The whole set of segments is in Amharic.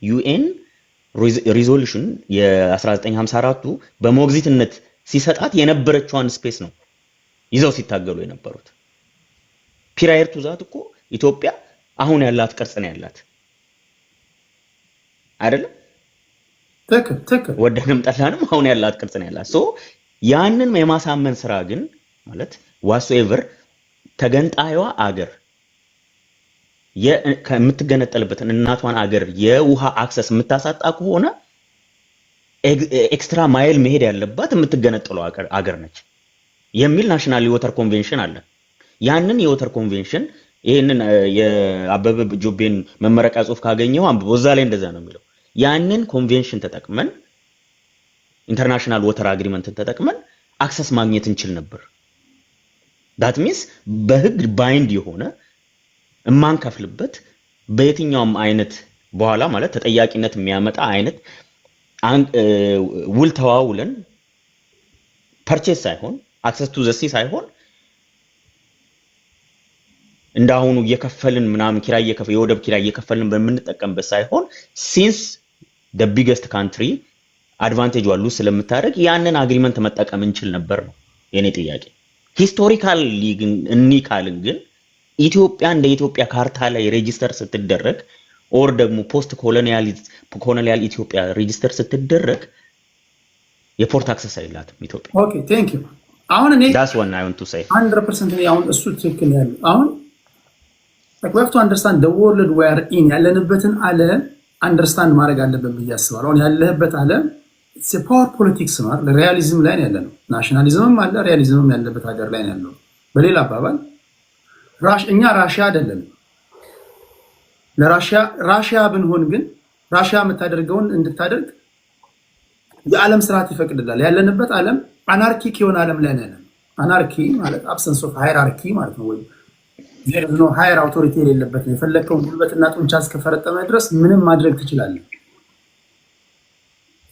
ዩኤን ሪዞሉሽን የ1954ቱ በሞግዚትነት ሲሰጣት የነበረችዋን ስፔስ ነው ይዘው ሲታገሉ የነበሩት። ፒራየር ቱ ዛት እኮ ኢትዮጵያ አሁን ያላት ቅርጽ ነው ያላት አይደለም? ትክክል ወደንም ጠላንም አሁን ያላት ቅርጽ ነው ያላት። ሶ ያንን የማሳመን ስራ ግን ማለት ዋትሶኤቨር ተገንጣይዋ አገር ከምትገነጠልበትን እናቷን አገር የውሃ አክሰስ የምታሳጣ ከሆነ ኤክስትራ ማይል መሄድ ያለባት የምትገነጠለው አገር ነች የሚል ናሽናል የወተር ኮንቬንሽን አለ። ያንን የወተር ኮንቬንሽን ይሄንን የአበበ ጆቤን መመረቂያ ጽሑፍ ካገኘው አንብቦ እዛ ላይ እንደዛ ነው የሚለው። ያንን ኮንቬንሽን ተጠቅመን ኢንተርናሽናል ወተር አግሪመንትን ተጠቅመን አክሰስ ማግኘት እንችል ነበር። ዳት ሚንስ በህግ ባይንድ የሆነ እማንከፍልበት በየትኛውም አይነት በኋላ ማለት ተጠያቂነት የሚያመጣ አይነት ውል ተዋውለን ፐርቼስ ሳይሆን አክሰስ ቱ ዘ ሲ ሳይሆን እንዳሁኑ እየከፈልን ምናምን ኪራይ የወደብ ኪራይ እየከፈልን በመንጠቀምበት ሳይሆን ሲንስ the biggest country advantage ዋሉ ስለምታደርግ ያንን አግሪመንት መጠቀም እንችል ነበር ነው የኔ ጥያቄ። ሂስቶሪካሊ ግን ካልን ግን ኢትዮጵያ እንደ ኢትዮጵያ ካርታ ላይ ሬጂስተር ስትደረግ ኦር ደግሞ ፖስት ኮሎኒያል ኢትዮጵያ ሬጂስተር ስትደረግ የፖርት አክሰስ አይላትም ኢትዮጵያ። ኦኬ ቴንክ ዩ። አሁን እኔ that's one I want to say 100% አሁን እሱ ትክክል ያለ አሁን we have to understand the world we are in ያለንበትን ዓለም አንደርስታንድ ማድረግ አለብን ብዬ አስባለሁ። አሁን ያለበት ዓለም it's a power politics ነው። ሪያሊዝም ላይ ያለ ነው። ናሽናሊዝምም አለ ሪያሊዝምም ያለበት ሀገር ላይ ያለው። በሌላ አባባል እኛ ራሽያ አይደለም። ለራሽያ ብንሆን ግን ራሽያ የምታደርገውን እንድታደርግ የዓለም ስርዓት ይፈቅድላል። ያለንበት ዓለም አናርኪክ የሆነ ዓለም ላይ ነው። አናርኪ ማለት absence of hierarchy ማለት ነው። ወይ there is no higher authority የሌለበት ነው። የፈለከውን ጉልበትና ጡንቻ እስከፈረጠመ ድረስ ምንም ማድረግ ትችላለህ።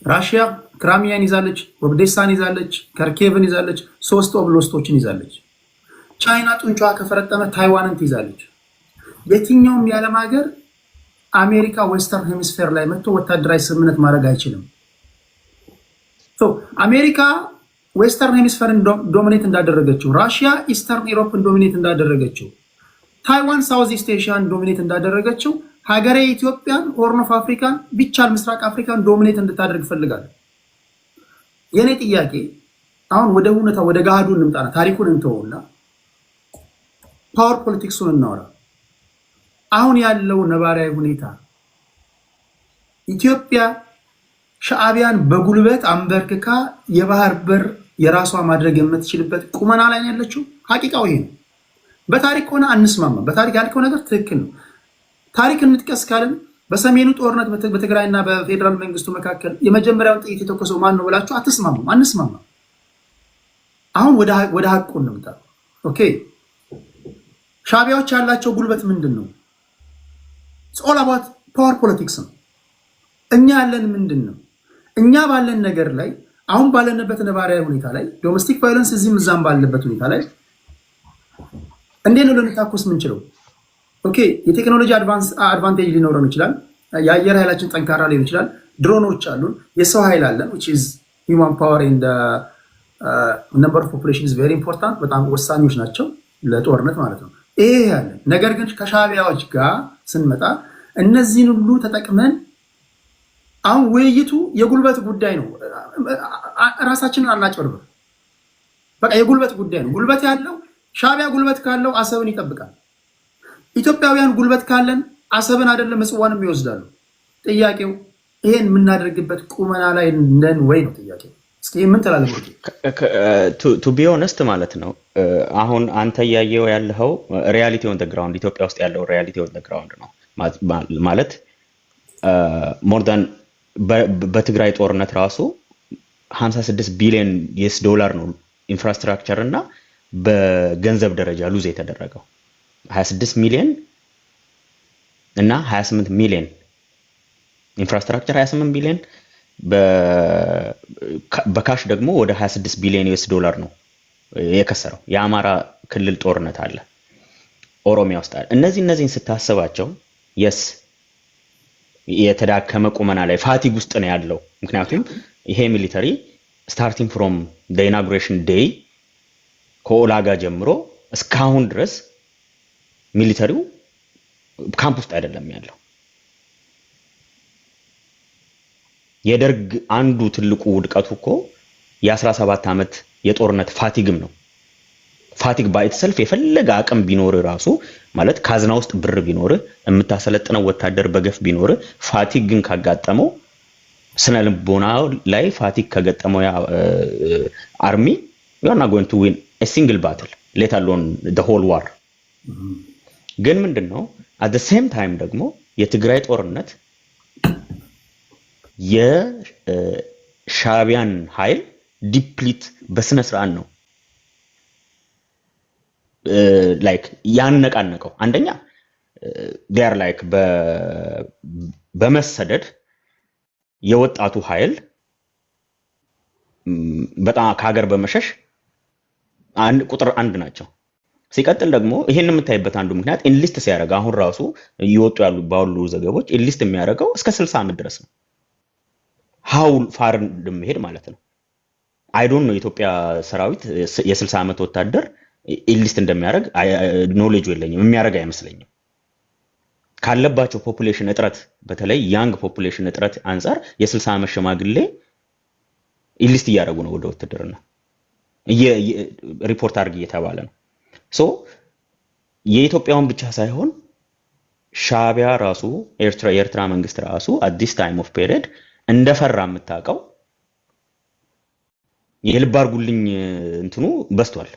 ራሽያ ክራሚያን ይዛለች፣ ኦዴሳን ይዛለች፣ ከርኬቭን ይዛለች፣ 3 ኦብሎስቶችን ይዛለች። ቻይና ጡንቻዋ ከፈረጠመ ታይዋንን ትይዛለች። የትኛውም የዓለም ሀገር አሜሪካ ዌስተርን ሄሚስፌር ላይ መጥቶ ወታደራዊ ስምምነት ማድረግ አይችልም። አሜሪካ ዌስተርን ሄሚስፌርን ዶሚኔት እንዳደረገችው፣ ራሽያ ኢስተርን ዩሮፕን ዶሚኔት እንዳደረገችው፣ ታይዋን ሳውዝ ኢስት ኤሽያን ዶሚኔት እንዳደረገችው ሀገሬ ኢትዮጵያን ሆርን ኦፍ አፍሪካን ቢቻል ምስራቅ አፍሪካን ዶሚኔት እንድታደርግ ፈልጋለሁ። የኔ ጥያቄ አሁን ወደ ሁኔታ ወደ ጋዱ እንምጣና ታሪኩን እንተውና ፓወር ፖለቲክሱን እናወራ። አሁን ያለው ነባራዊ ሁኔታ ኢትዮጵያ ሻዕቢያን በጉልበት አንበርክካ የባህር በር የራሷ ማድረግ የምትችልበት ቁመና ላይ ያለችው ሐቂቃው ይሄ ነው። በታሪክ ሆነ አንስማማም። በታሪክ ያልከው ነገር ትክክል ነው። ታሪክ እንጥቀስ ካልን በሰሜኑ ጦርነት በትግራይና በፌደራል መንግስቱ መካከል የመጀመሪያውን ጥይት የተኮሰው ማን ነው ብላችሁ አትስማሙም። አንስማማም። አሁን ወደ ሐቁ እንምጣ። ኦኬ ሻዕቢያዎች ያላቸው ጉልበት ምንድን ነው? ኦል አባውት ፓወር ፖለቲክስ ነው። እኛ ያለን ምንድን ነው? እኛ ባለን ነገር ላይ አሁን ባለንበት ነባራዊ ሁኔታ ላይ ዶሜስቲክ ቫዮለንስ እዚህም እዛም ባለበት ሁኔታ ላይ እንዴት ነው ልንታኮስ ምንችለው? ኦኬ የቴክኖሎጂ አድቫንቴጅ ሊኖረን ይችላል። የአየር ኃይላችን ጠንካራ ሊሆን ይችላል። ድሮኖች አሉን፣ የሰው ኃይል አለን which is human power in the number of population is very important በጣም ወሳኞች ናቸው ለጦርነት ማለት ነው። ይሄ ያለን ነገር ግን ከሻዕቢያዎች ጋር ስንመጣ እነዚህን ሁሉ ተጠቅመን አሁን ውይይቱ የጉልበት ጉዳይ ነው። ራሳችንን አናጭበርብር። በቃ የጉልበት ጉዳይ ነው። ጉልበት ያለው ሻዕቢያ ጉልበት ካለው አሰብን ይጠብቃል። ኢትዮጵያውያን ጉልበት ካለን አሰብን አይደለም ምጽዋንም ይወስዳሉ። ጥያቄው ይሄን የምናደርግበት ቁመና ላይ ነን ወይ ነው ጥያቄው። እስኪ ምን ትላለህ? ቱ ቢ ኦነስት ማለት ነው አሁን አንተ ያየው ያለው ሪያሊቲ ኦን ዘ ግራውንድ ኢትዮጵያ ውስጥ ያለው ሪያሊቲ ኦን ዘ ግራውንድ ነው ማለት ሞር ዳን በትግራይ ጦርነት ራሱ 56 ቢሊዮን ዩኤስ ዶላር ነው ኢንፍራስትራክቸር እና በገንዘብ ደረጃ ሉዝ የተደረገው 26 ሚሊዮን እና 28 ሚሊዮን ኢንፍራስትራክቸር 28 ቢሊዮን በካሽ ደግሞ ወደ 26 ቢሊዮን ዩኤስ ዶላር ነው የከሰረው። የአማራ ክልል ጦርነት አለ፣ ኦሮሚያ ውስጥ አለ። እነዚህን ስታስባቸው የስ የተዳከመ ቁመና ላይ ፋቲግ ውስጥ ነው ያለው። ምክንያቱም ይሄ ሚሊተሪ ስታርቲንግ ፍሮም ዘ ኢናጉሬሽን ዴይ ከኦላጋ ጀምሮ እስካሁን ድረስ ሚሊተሪው ካምፕ ውስጥ አይደለም ያለው። የደርግ አንዱ ትልቁ ውድቀቱ እኮ የ17 ዓመት የጦርነት ፋቲግም ነው። ፋቲግ ባይተሰልፍ የፈለገ አቅም ቢኖር ራሱ ማለት ካዝና ውስጥ ብር ቢኖር የምታሰለጥነው ወታደር በገፍ ቢኖር ፋቲግ ግን ካጋጠመው ስነ ልቦና ላይ ፋቲግ ከገጠመው አርሚ you are not going to win a single battle let alone the whole war። ግን ምንድነው at the same time ደግሞ የትግራይ ጦርነት የሻቢያን ኃይል ዲፕሊት በስነ ስርዓት ነው like ያነቃነቀው። አንደኛ they are like በመሰደድ የወጣቱ ኃይል በጣም ከሀገር በመሸሽ ቁጥር አንድ ናቸው። ሲቀጥል ደግሞ ይሄን የምታይበት አንዱ ምክንያት ኢንሊስት ሲያደርግ አሁን ራሱ ይወጡ ያሉ ባሉ ዘገቦች ኢንሊስት የሚያደርገው እስከ 60 ዓመት ድረስ ነው። how far እንደሚሄድ ማለት ነው። አይ ዶንት ኖ የኢትዮጵያ ሰራዊት የ60 ዓመት ወታደር ኢንሊስት እንደሚያደርግ ኖሌጅ የለኝም፣ የሚያደርግ አይመስለኝም። ካለባቸው ፖፑሌሽን እጥረት በተለይ ያንግ ፖፑሌሽን እጥረት አንፃር የ60 ዓመት ሽማግሌ ኢንሊስት እያደረጉ ነው ወደ ውትድርና ሪፖርት አድርግ እየተባለ ነው። ሶ የኢትዮጵያውን ብቻ ሳይሆን ሻቢያ ራሱ የኤርትራ መንግስት ራሱ at this time of period እንደፈራ የምታውቀው የልብ አድርጉልኝ እንትኑ በስቷል።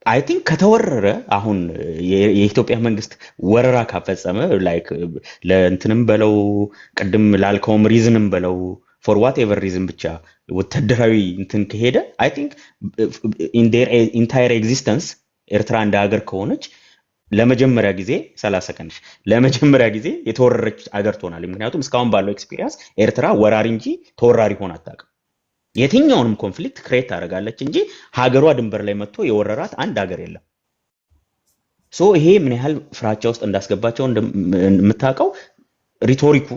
አይ ቲንክ ከተወረረ አሁን የኢትዮጵያ መንግስት ወረራ ካፈጸመ ላይክ ለእንትንም በለው ቅድም ላልከውም ሪዝንም በለው for whatever reason ብቻ ወታደራዊ እንትን ከሄደ አይ ቲንክ in their entire existence ኤርትራ እንደ ሀገር ከሆነች ለመጀመሪያ ጊዜ 30 ሰከንድ ለመጀመሪያ ጊዜ የተወረረች ሀገር ትሆናለች። ምክንያቱም እስካሁን ባለው ኤክስፒሪየንስ ኤርትራ ወራሪ እንጂ ተወራሪ ሆና አታውቅም። የትኛውንም ኮንፍሊክት ክሬት ታደርጋለች እንጂ ሀገሯ ድንበር ላይ መጥቶ የወረራት አንድ ሀገር የለም። ሶ ይሄ ምን ያህል ፍራቻ ውስጥ እንዳስገባቸው እንደምታውቀው ሪቶሪኩ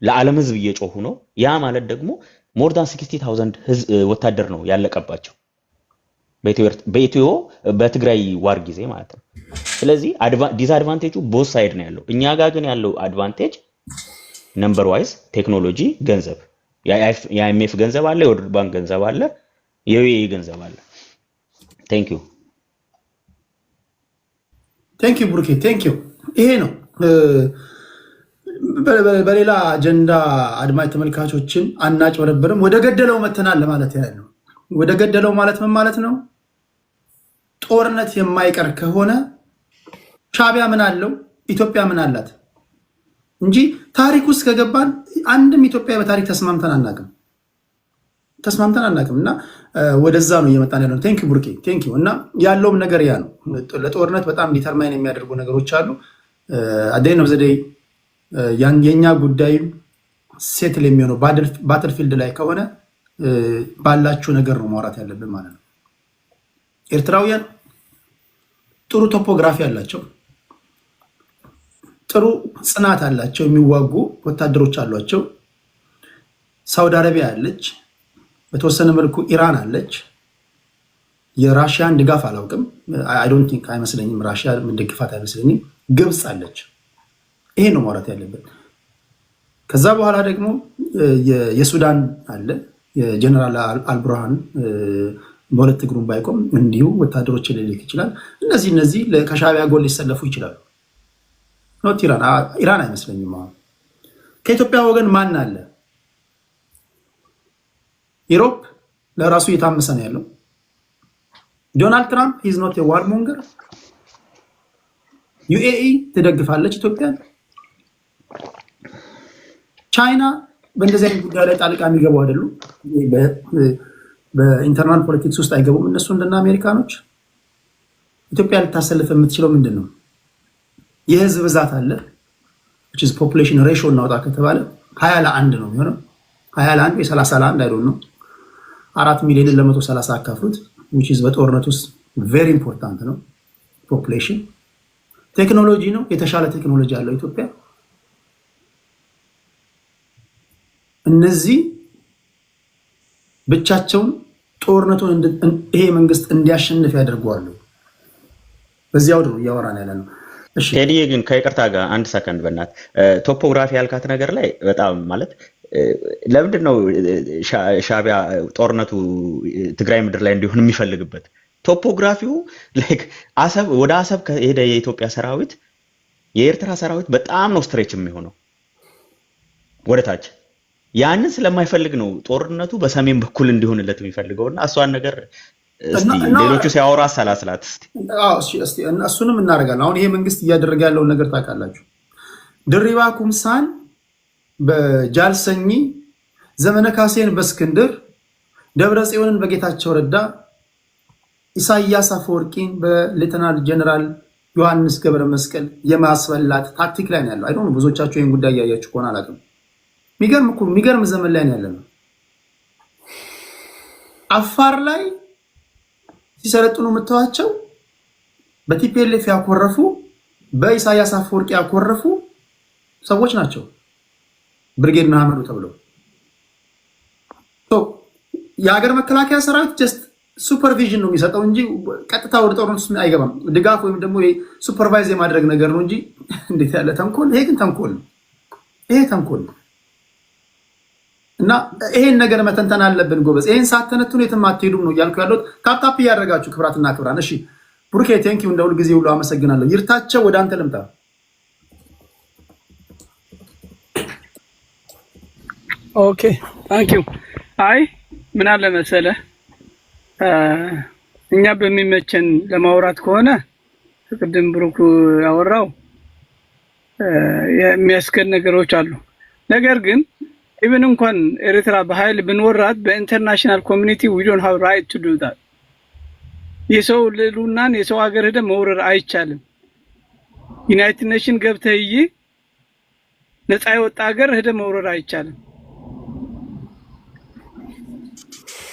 ለዓለም ህዝብ እየጮሁ ነው። ያ ማለት ደግሞ more than 60,000 ወታደር ነው ያለቀባቸው በኢትዮ በትግራይ ዋር ጊዜ ማለት ነው። ስለዚህ ዲስአድቫንቴጁ ቦዝ ሳይድ ነው ያለው። እኛ ጋር ግን ያለው አድቫንቴጅ ነምበር ዋይዝ ቴክኖሎጂ፣ ገንዘብ የአይኤምኤፍ ገንዘብ አለ፣ የወርልድ ባንክ ገንዘብ አለ፣ የዩኤኢ ገንዘብ አለ። ቴንክ ዩ ብሩኬ ቴንክ ዩ። ይሄ ነው በሌላ አጀንዳ አድማጭ ተመልካቾችን አናጭበረብርም። ወደ ገደለው መተናል ለማለት ያህል ነው። ወደ ገደለው ማለት ምን ማለት ነው? ጦርነት የማይቀር ከሆነ ሻቢያ ምን አለው ኢትዮጵያ ምን አላት እንጂ ታሪክ ውስጥ ከገባን አንድም ኢትዮጵያ በታሪክ ተስማምተን አናውቅም እና ወደዛ ነው እየመጣን ያለው። ቴንክ ዩ ብሩኬ ቴንክ ዩ። እና ያለውም ነገር ያ ነው። ለጦርነት በጣም ዲተርማይን የሚያደርጉ ነገሮች አሉ። አደይ ነው ዘዴ የኛ ጉዳይ ሴትል የሚሆነው ባትልፊልድ ላይ ከሆነ ባላችሁ ነገር ነው ማውራት ያለብን ማለት ነው። ኤርትራውያን ጥሩ ቶፖግራፊ አላቸው፣ ጥሩ ጽናት አላቸው፣ የሚዋጉ ወታደሮች አሏቸው። ሳውዲ አረቢያ አለች፣ በተወሰነ መልኩ ኢራን አለች። የራሽያን ድጋፍ አላውቅም፣ አይ ዶንት ቲንክ አይመስለኝም፣ ራሽያ ምንድግፋት አይመስለኝም። ግብጽ አለች። ይሄ ነው ማውራት ያለብን። ከዛ በኋላ ደግሞ የሱዳን አለ፣ የጀነራል አልቡርሃን በሁለት እግሩን ባይቆም እንዲሁ ወታደሮች ሊልክ ይችላል። እነዚህ ከሻቢያ ጎን ሊሰለፉ ይችላሉ። ኖት ኢራን አይመስለኝም። አሁን ከኢትዮጵያ ወገን ማን አለ? ዩሮፕ ለራሱ እየታመሰ ነው ያለው። ዶናልድ ትራምፕ ኢዝ ኖት የዋር ሞንገር። ዩኤኢ ትደግፋለች ኢትዮጵያን። ቻይና በእንደዚህ አይነት ጉዳይ ላይ ጣልቃ የሚገቡ አይደሉም። በኢንተርናል ፖለቲክስ ውስጥ አይገቡም እነሱ እንደና አሜሪካኖች። ኢትዮጵያ ልታሰልፍ የምትችለው ምንድን ነው? የህዝብ ብዛት አለ። ፖፑሌሽን ሬሽዮ እናውጣ ከተባለ 20:1 ነው የሚሆነው። 20:1 ወይ 30:1 አይዶን ነው። 4 ሚሊዮን ለ130 አካፍሉት። በጦርነት ውስጥ ቬሪ ኢምፖርታንት ነው ፖፑሌሽን። ቴክኖሎጂ ነው። የተሻለ ቴክኖሎጂ አለው ኢትዮጵያ። እነዚህ ብቻቸውን ጦርነቱን ይሄ መንግስት እንዲያሸንፍ ያደርገዋሉ። በዚያው ነው እያወራን ያለ ነው። እሺ ቴዲዬ ግን ከይቅርታ ጋር አንድ ሰከንድ በእናት ቶፖግራፊ ያልካት ነገር ላይ በጣም ማለት ለምንድን ነው ሻዕቢያ ጦርነቱ ትግራይ ምድር ላይ እንዲሆን የሚፈልግበት? ቶፖግራፊው ላይክ አሰብ ወደ አሰብ ከሄደ የኢትዮጵያ ሰራዊት የኤርትራ ሰራዊት በጣም ነው ስትሬች የሚሆነው ወደ ታች። ያንን ስለማይፈልግ ነው ጦርነቱ በሰሜን በኩል እንዲሆንለት የሚፈልገውና እሷን ነገር እስቲ ሌሎቹ ሲያወራ አሰላስላት እስቲ እሱንም እናደርጋለን። አሁን ይሄ መንግስት እያደረገ ያለውን ነገር ታውቃላችሁ። ድሪባ ኩምሳን በጃልሰኝ፣ ዘመነ ካሴን በእስክንድር፣ ደብረ ጽዮንን በጌታቸው ረዳ፣ ኢሳያስ አፈወርቂን በሌተናል ጀነራል ዮሐንስ ገብረ መስቀል የማስበላት ታክቲክ ላይ ነው ያለው። አይዶን ብዙዎቻችሁ ይሄን ጉዳይ ያያችሁ ከሆነ አላውቅም። የሚገርም ዘመን ላይ ነው ያለነው። አፋር ላይ ሲሰለጥኑ የምታዋቸው በቲፒኤልኤፍ ያኮረፉ በኢሳያስ አፈወርቂ ያኮረፉ ሰዎች ናቸው። ብርጌድ ንሓመዱ ተብለው የሀገር መከላከያ ሰራዊት ጀስት ሱፐርቪዥን ነው የሚሰጠው እንጂ ቀጥታ ወደ ጦርነት ውስጥ አይገባም። ድጋፍ ወይም ደግሞ ሱፐርቫይዝ የማድረግ ነገር ነው እንጂ እንዴት ያለ ተንኮል! ይሄ ግን ተንኮል ነው። ይሄ ተንኮል ነው እና ይሄን ነገር መተንተን አለብን ጎበዝ። ይሄን ሳትተነትኑ የትም አትሄዱም ነው እያልኩ ያለሁት። ታፕታፕ እያደረጋችሁ ክብራትና ክብራን። እሺ ብሩኬ ቴንኪው፣ እንደ ሁል ጊዜ ሁሉ አመሰግናለሁ። ይርታቸው ወደ አንተ ልምጣ። ኦኬ ታንኪው። አይ ምን አለ መሰለህ እኛ በሚመቸን ለማውራት ከሆነ ቅድም ብሩክ ያወራው የሚያስከን ነገሮች አሉ። ነገር ግን ኢቭን እንኳን ኤርትራ በኃይል ብንወራት በኢንተርናሽናል ኮሚኒቲ we don't have right to do that። የሰው ልሉናን የሰው ሀገር ሄደ መውረር አይቻልም። ዩናይትድ ኔሽን ገብተህ ነፃ የወጣ ሀገር ሄደ መውረር አይቻልም።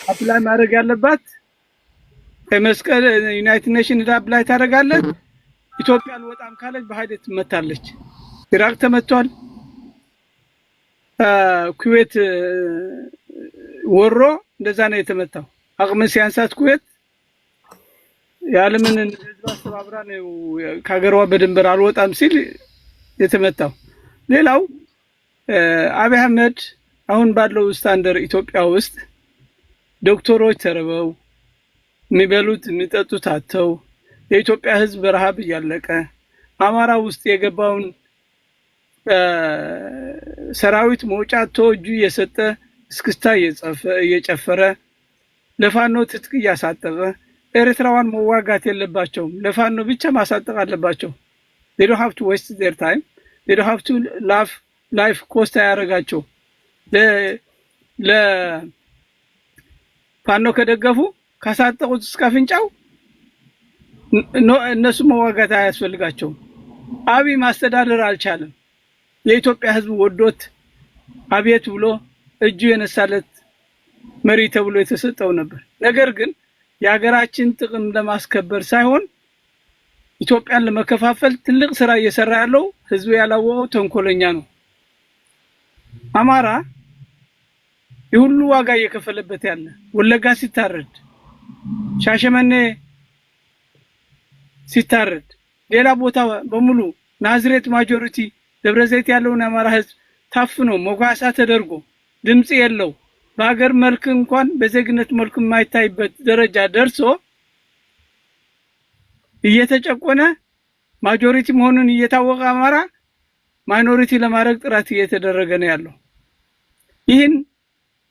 አፕላይ ማድረግ ያለባት ከመስቀል ዩናይትድ ኔሽን ሄዳ አፕላይ ታደርጋለህ። ኢትዮጵያ አልወጣም ካለች በኃይል ትመታለች። ኢራቅ ተመቷል። ኩዌት ወሮ እንደዛ ነው የተመታው። አቅም ሲያንሳት ኩዌት የዓለምን ህዝብ አስተባብራ ነው ከሀገሯ በድንበር አልወጣም ሲል የተመታው። ሌላው አብይ አህመድ አሁን ባለው ስታንደር ኢትዮጵያ ውስጥ ዶክተሮች ተርበው የሚበሉት የሚጠጡት አጥተው የኢትዮጵያ ህዝብ በረሃብ እያለቀ አማራ ውስጥ የገባውን ሰራዊት መውጫቶ እጁ እየሰጠ እስክስታ እየጨፈረ ለፋኖ ትጥቅ እያሳጠቀ ኤርትራዋን መዋጋት የለባቸውም። ለፋኖ ብቻ ማሳጠቅ አለባቸው። they don't have to waste their time. they don't have to life cost ያደርጋቸው። ለፋኖ ከደገፉ ካሳጠቁት እስከ አፍንጫው እነሱ መዋጋት አያስፈልጋቸውም። አብይ ማስተዳደር አልቻለም። የኢትዮጵያ ህዝብ ወዶት አብየት ብሎ እጁ የነሳለት መሪ ተብሎ የተሰጠው ነበር። ነገር ግን የሀገራችን ጥቅም ለማስከበር ሳይሆን ኢትዮጵያን ለመከፋፈል ትልቅ ስራ እየሰራ ያለው ህዝቡ ያላወቀው ተንኮለኛ ነው። አማራ የሁሉ ዋጋ እየከፈለበት ያለ ወለጋ ሲታረድ፣ ሻሸመኔ ሲታረድ፣ ሌላ ቦታ በሙሉ ናዝሬት ማጆሪቲ ደብረዘይት ያለውን አማራ ህዝብ ታፍኖ ሞጋሳ ተደርጎ ድምጽ የለው በሀገር መልክ እንኳን በዜግነት መልኩ የማይታይበት ደረጃ ደርሶ እየተጨቆነ ማጆሪቲ መሆኑን እየታወቀ አማራ ማይኖሪቲ ለማድረግ ጥረት እየተደረገ ነው ያለው። ይህን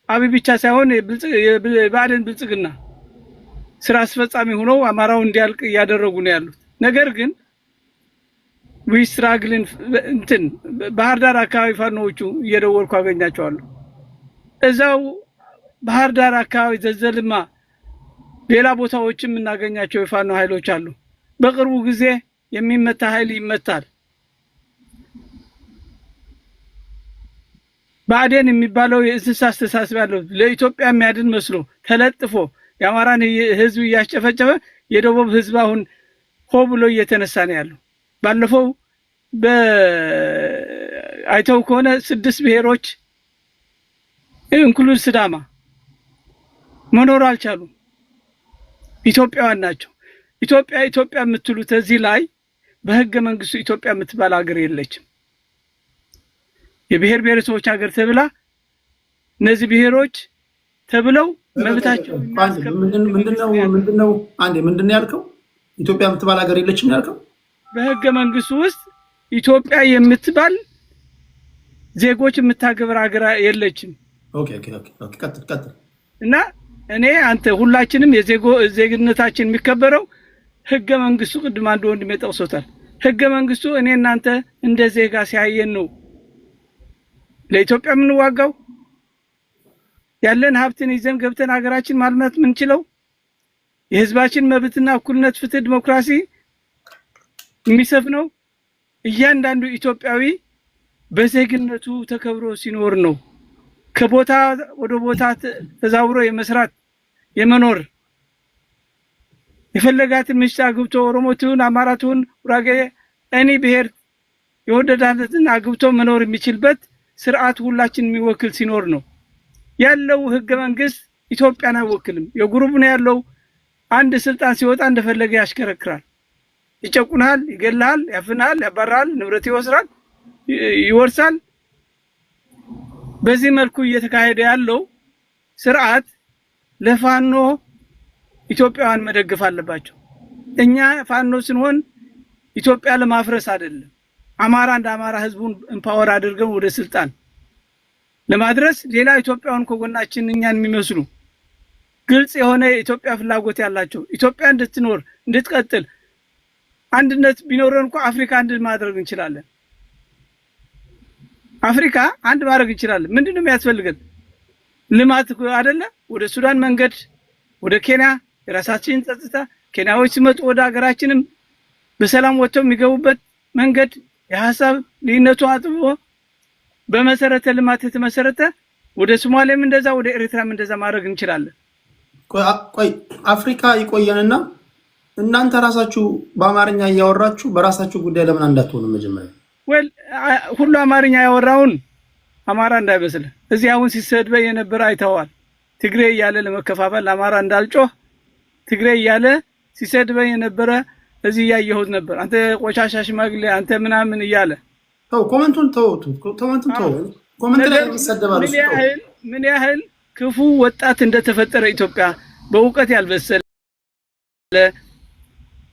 አብይ ብቻ ሳይሆን የባዕድን ብልጽግና ስራ አስፈጻሚ ሆነው አማራው እንዲያልቅ እያደረጉ ነው ያሉት። ነገር ግን ዊስትራግልን እንትን ባህር ዳር አካባቢ ፋኖቹ እየደወልኩ አገኛቸዋለሁ። እዛው ባህር ዳር አካባቢ ዘዘልማ ሌላ ቦታዎችም እናገኛቸው የፋኖ ኃይሎች አሉ። በቅርቡ ጊዜ የሚመታ ኃይል ይመታል። ባዕዴን የሚባለው የእንስሳ አስተሳሰብ ያለው ለኢትዮጵያ የሚያድን መስሎ ተለጥፎ የአማራን ህዝብ እያስጨፈጨፈ የደቡብ ህዝብ አሁን ሆ ብሎ እየተነሳ ነው ያለው። ባለፈው አይተው ከሆነ 6 ብሔሮች ኢንክሉድ ሲዳማ መኖር አልቻሉም። ኢትዮጵያውያን ናቸው። ኢትዮጵያ የምትሉት እዚህ ላይ በህገ መንግስቱ ኢትዮጵያ የምትባል ሀገር የለችም። የብሔር ብሔረሰቦች ሀገር ተብላ እነዚህ ብሔሮች ተብለው መብታቸው ምንድነው ያልከው? ኢትዮጵያ የምትባል ሀገር የለችም ያልከው? በህገ መንግስቱ ውስጥ ኢትዮጵያ የምትባል ዜጎች የምታገብር ሀገር የለችም። ኦኬ ቀጥል። እና እኔ አንተ ሁላችንም የዜግነታችን የሚከበረው ህገ መንግስቱ ቅድም አንድ ወንድም ጠቅሶታል። ህገ መንግስቱ እኔ እናንተ እንደ ዜጋ ሲያየን ነው ለኢትዮጵያ የምንዋጋው። ያለን ሀብትን ይዘን ገብተን ሀገራችን ማልማት ምንችለው የህዝባችን መብትና እኩልነት፣ ፍትህ፣ ዲሞክራሲ የሚሰፍነው እያንዳንዱ ኢትዮጵያዊ በዜግነቱ ተከብሮ ሲኖር ነው። ከቦታ ወደ ቦታ ተዛውሮ የመስራት የመኖር የፈለጋትን ምሽት አግብቶ ኦሮሞቱን፣ አማራቱን፣ ጉራጌ እኔ ብሔር የወደዳለትን አግብቶ መኖር የሚችልበት ስርዓት ሁላችን የሚወክል ሲኖር ነው ያለው። ህገ መንግስት ኢትዮጵያን አይወክልም። የግሩፕ ነው ያለው። አንድ ስልጣን ሲወጣ እንደፈለገ ያሽከረክራል፣ ይጨቁናል፣ ይገላል፣ ያፍናል፣ ያባራል፣ ንብረት ይወስራል፣ ይወርሳል። በዚህ መልኩ እየተካሄደ ያለው ስርዓት ለፋኖ ኢትዮጵያውያን መደገፍ አለባቸው። እኛ ፋኖ ስንሆን ኢትዮጵያ ለማፍረስ አይደለም። አማራ እንደ አማራ ህዝቡን ኤምፓወር አድርገን ወደ ስልጣን ለማድረስ ሌላ ኢትዮጵያውያን ከጎናችን እኛን የሚመስሉ ግልጽ የሆነ የኢትዮጵያ ፍላጎት ያላቸው ኢትዮጵያ እንድትኖር እንድትቀጥል አንድነት ቢኖረን እንኳን አፍሪካ አንድ ማድረግ እንችላለን። አፍሪካ አንድ ማድረግ እንችላለን። ምንድነው የሚያስፈልገን? ልማት አይደለ? ወደ ሱዳን መንገድ፣ ወደ ኬንያ የራሳችንን ጸጥታ፣ ኬንያዎች ሲመጡ ወደ ሀገራችንም በሰላም ወጥተው የሚገቡበት መንገድ፣ የሐሳብ ልዩነቱ አጥቦ በመሰረተ ልማት የተመሰረተ ወደ ሶማሌም እንደዛ ወደ ኤርትራም እንደዛ ማድረግ እንችላለን። ቆይ አፍሪካ ይቆየንና እናንተ ራሳችሁ በአማርኛ እያወራችሁ በራሳችሁ ጉዳይ ለምን አንዳትሆኑ? መጀመሪያ ሁሉ አማርኛ ያወራውን አማራ እንዳይመስል እዚህ አሁን ሲሰድበ የነበረ አይተዋል። ትግሬ እያለ ለመከፋፈል አማራ እንዳልጮህ ትግሬ እያለ ሲሰድበ የነበረ እዚህ ያየሁት ነበር። አንተ ቆሻሻ ሽማግሌ አንተ ምናምን እያለ ኮሜንቱን ተው። ኮሜንት ላይ የሚሰደባሉ ምን ያህል ክፉ ወጣት እንደተፈጠረ ኢትዮጵያ በእውቀት ያልበሰለ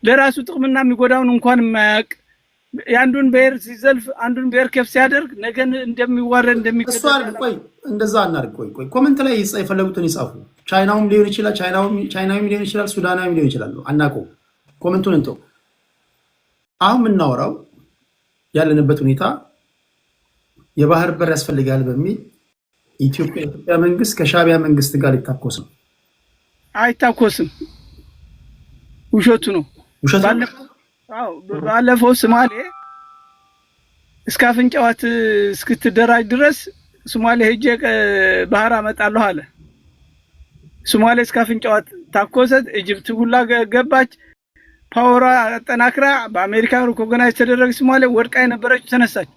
ለራሱ ጥቅምና የሚጎዳውን እንኳን የማያውቅ የአንዱን ብሔር ሲዘልፍ አንዱን ብሔር ከፍ ሲያደርግ ነገን እንደሚዋረድ እንደሚከተል። ቆይ እንደዛ እናድርግ። ቆይ ኮሜንት ላይ የፈለጉትን ይጻፉ። ቻይናውም ሊሆን ይችላል፣ ቻይናዊም ሊሆን ይችላል፣ ሱዳናዊም ሊሆን ይችላል። አናውቀው። ኮሜንቱን እንተው። አሁን የምናወራው ያለንበት ሁኔታ የባህር በር ያስፈልጋል በሚል የኢትዮጵያ መንግስት ከሻዕቢያ መንግስት ጋር ሊታኮስ ነው። አይታኮስም፣ ውሸቱ ነው። ባለፈው ሶማሌ እስከ አፍንጫዋት እስክትደራጅ ድረስ ሶማሌ ሄጄ ባህር አመጣለሁ አለ። ሶማሌ እስከ አፍንጫዋት ታኮሰት። ኢጅፕት ሁላ ገባች። ፓወሯ አጠናክራ በአሜሪካ ሪኮግናይዝ ተደረገ። ሶማሌ ወድቃ የነበረች ተነሳች።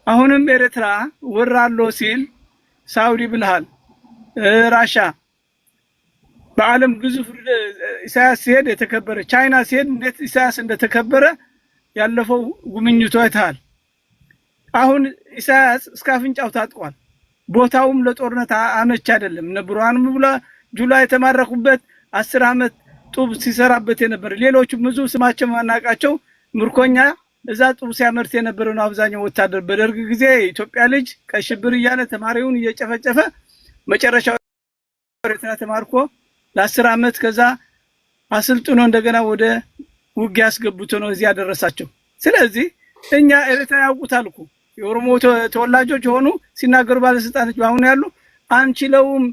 አሁንም ኤርትራ ወራሎ ሲል ሳውዲ ብልሃል፣ ራሻ በዓለም ግዙፍ ኢሳያስ ሲሄድ የተከበረ ቻይና ሲሄድ እንዴት ኢሳያስ እንደተከበረ ያለፈው ጉምኝቱ አይተሃል። አሁን ኢሳያስ እስከ አፍንጫው ታጥቋል። ቦታውም ለጦርነት አመች አይደለም። እነ ብርሃኑ ጁላ የተማረኩበት 10 ዓመት ጡብ ሲሰራበት የነበረ ሌሎቹ ብዙ ስማቸው ማናቃቸው ምርኮኛ እዛ ጡብ ሲያመርት የነበረው ነው። አብዛኛው ወታደር በደርግ ጊዜ ኢትዮጵያ ልጅ ከሽብር እያለ ተማሪውን እየጨፈጨፈ መጨረሻው ኤርትራ ተማርኮ ለ10 ዓመት ከዛ አስልጥኖ እንደገና ወደ ውጊያ አስገብቶ ነው እዚህ ያደረሳቸው። ስለዚህ እኛ ኤርትራ ያውቁታል እኮ የኦሮሞ ተወላጆች ሆኑ ሲናገሩ ባለስልጣኖች አሁን ያሉ አንችለውም፣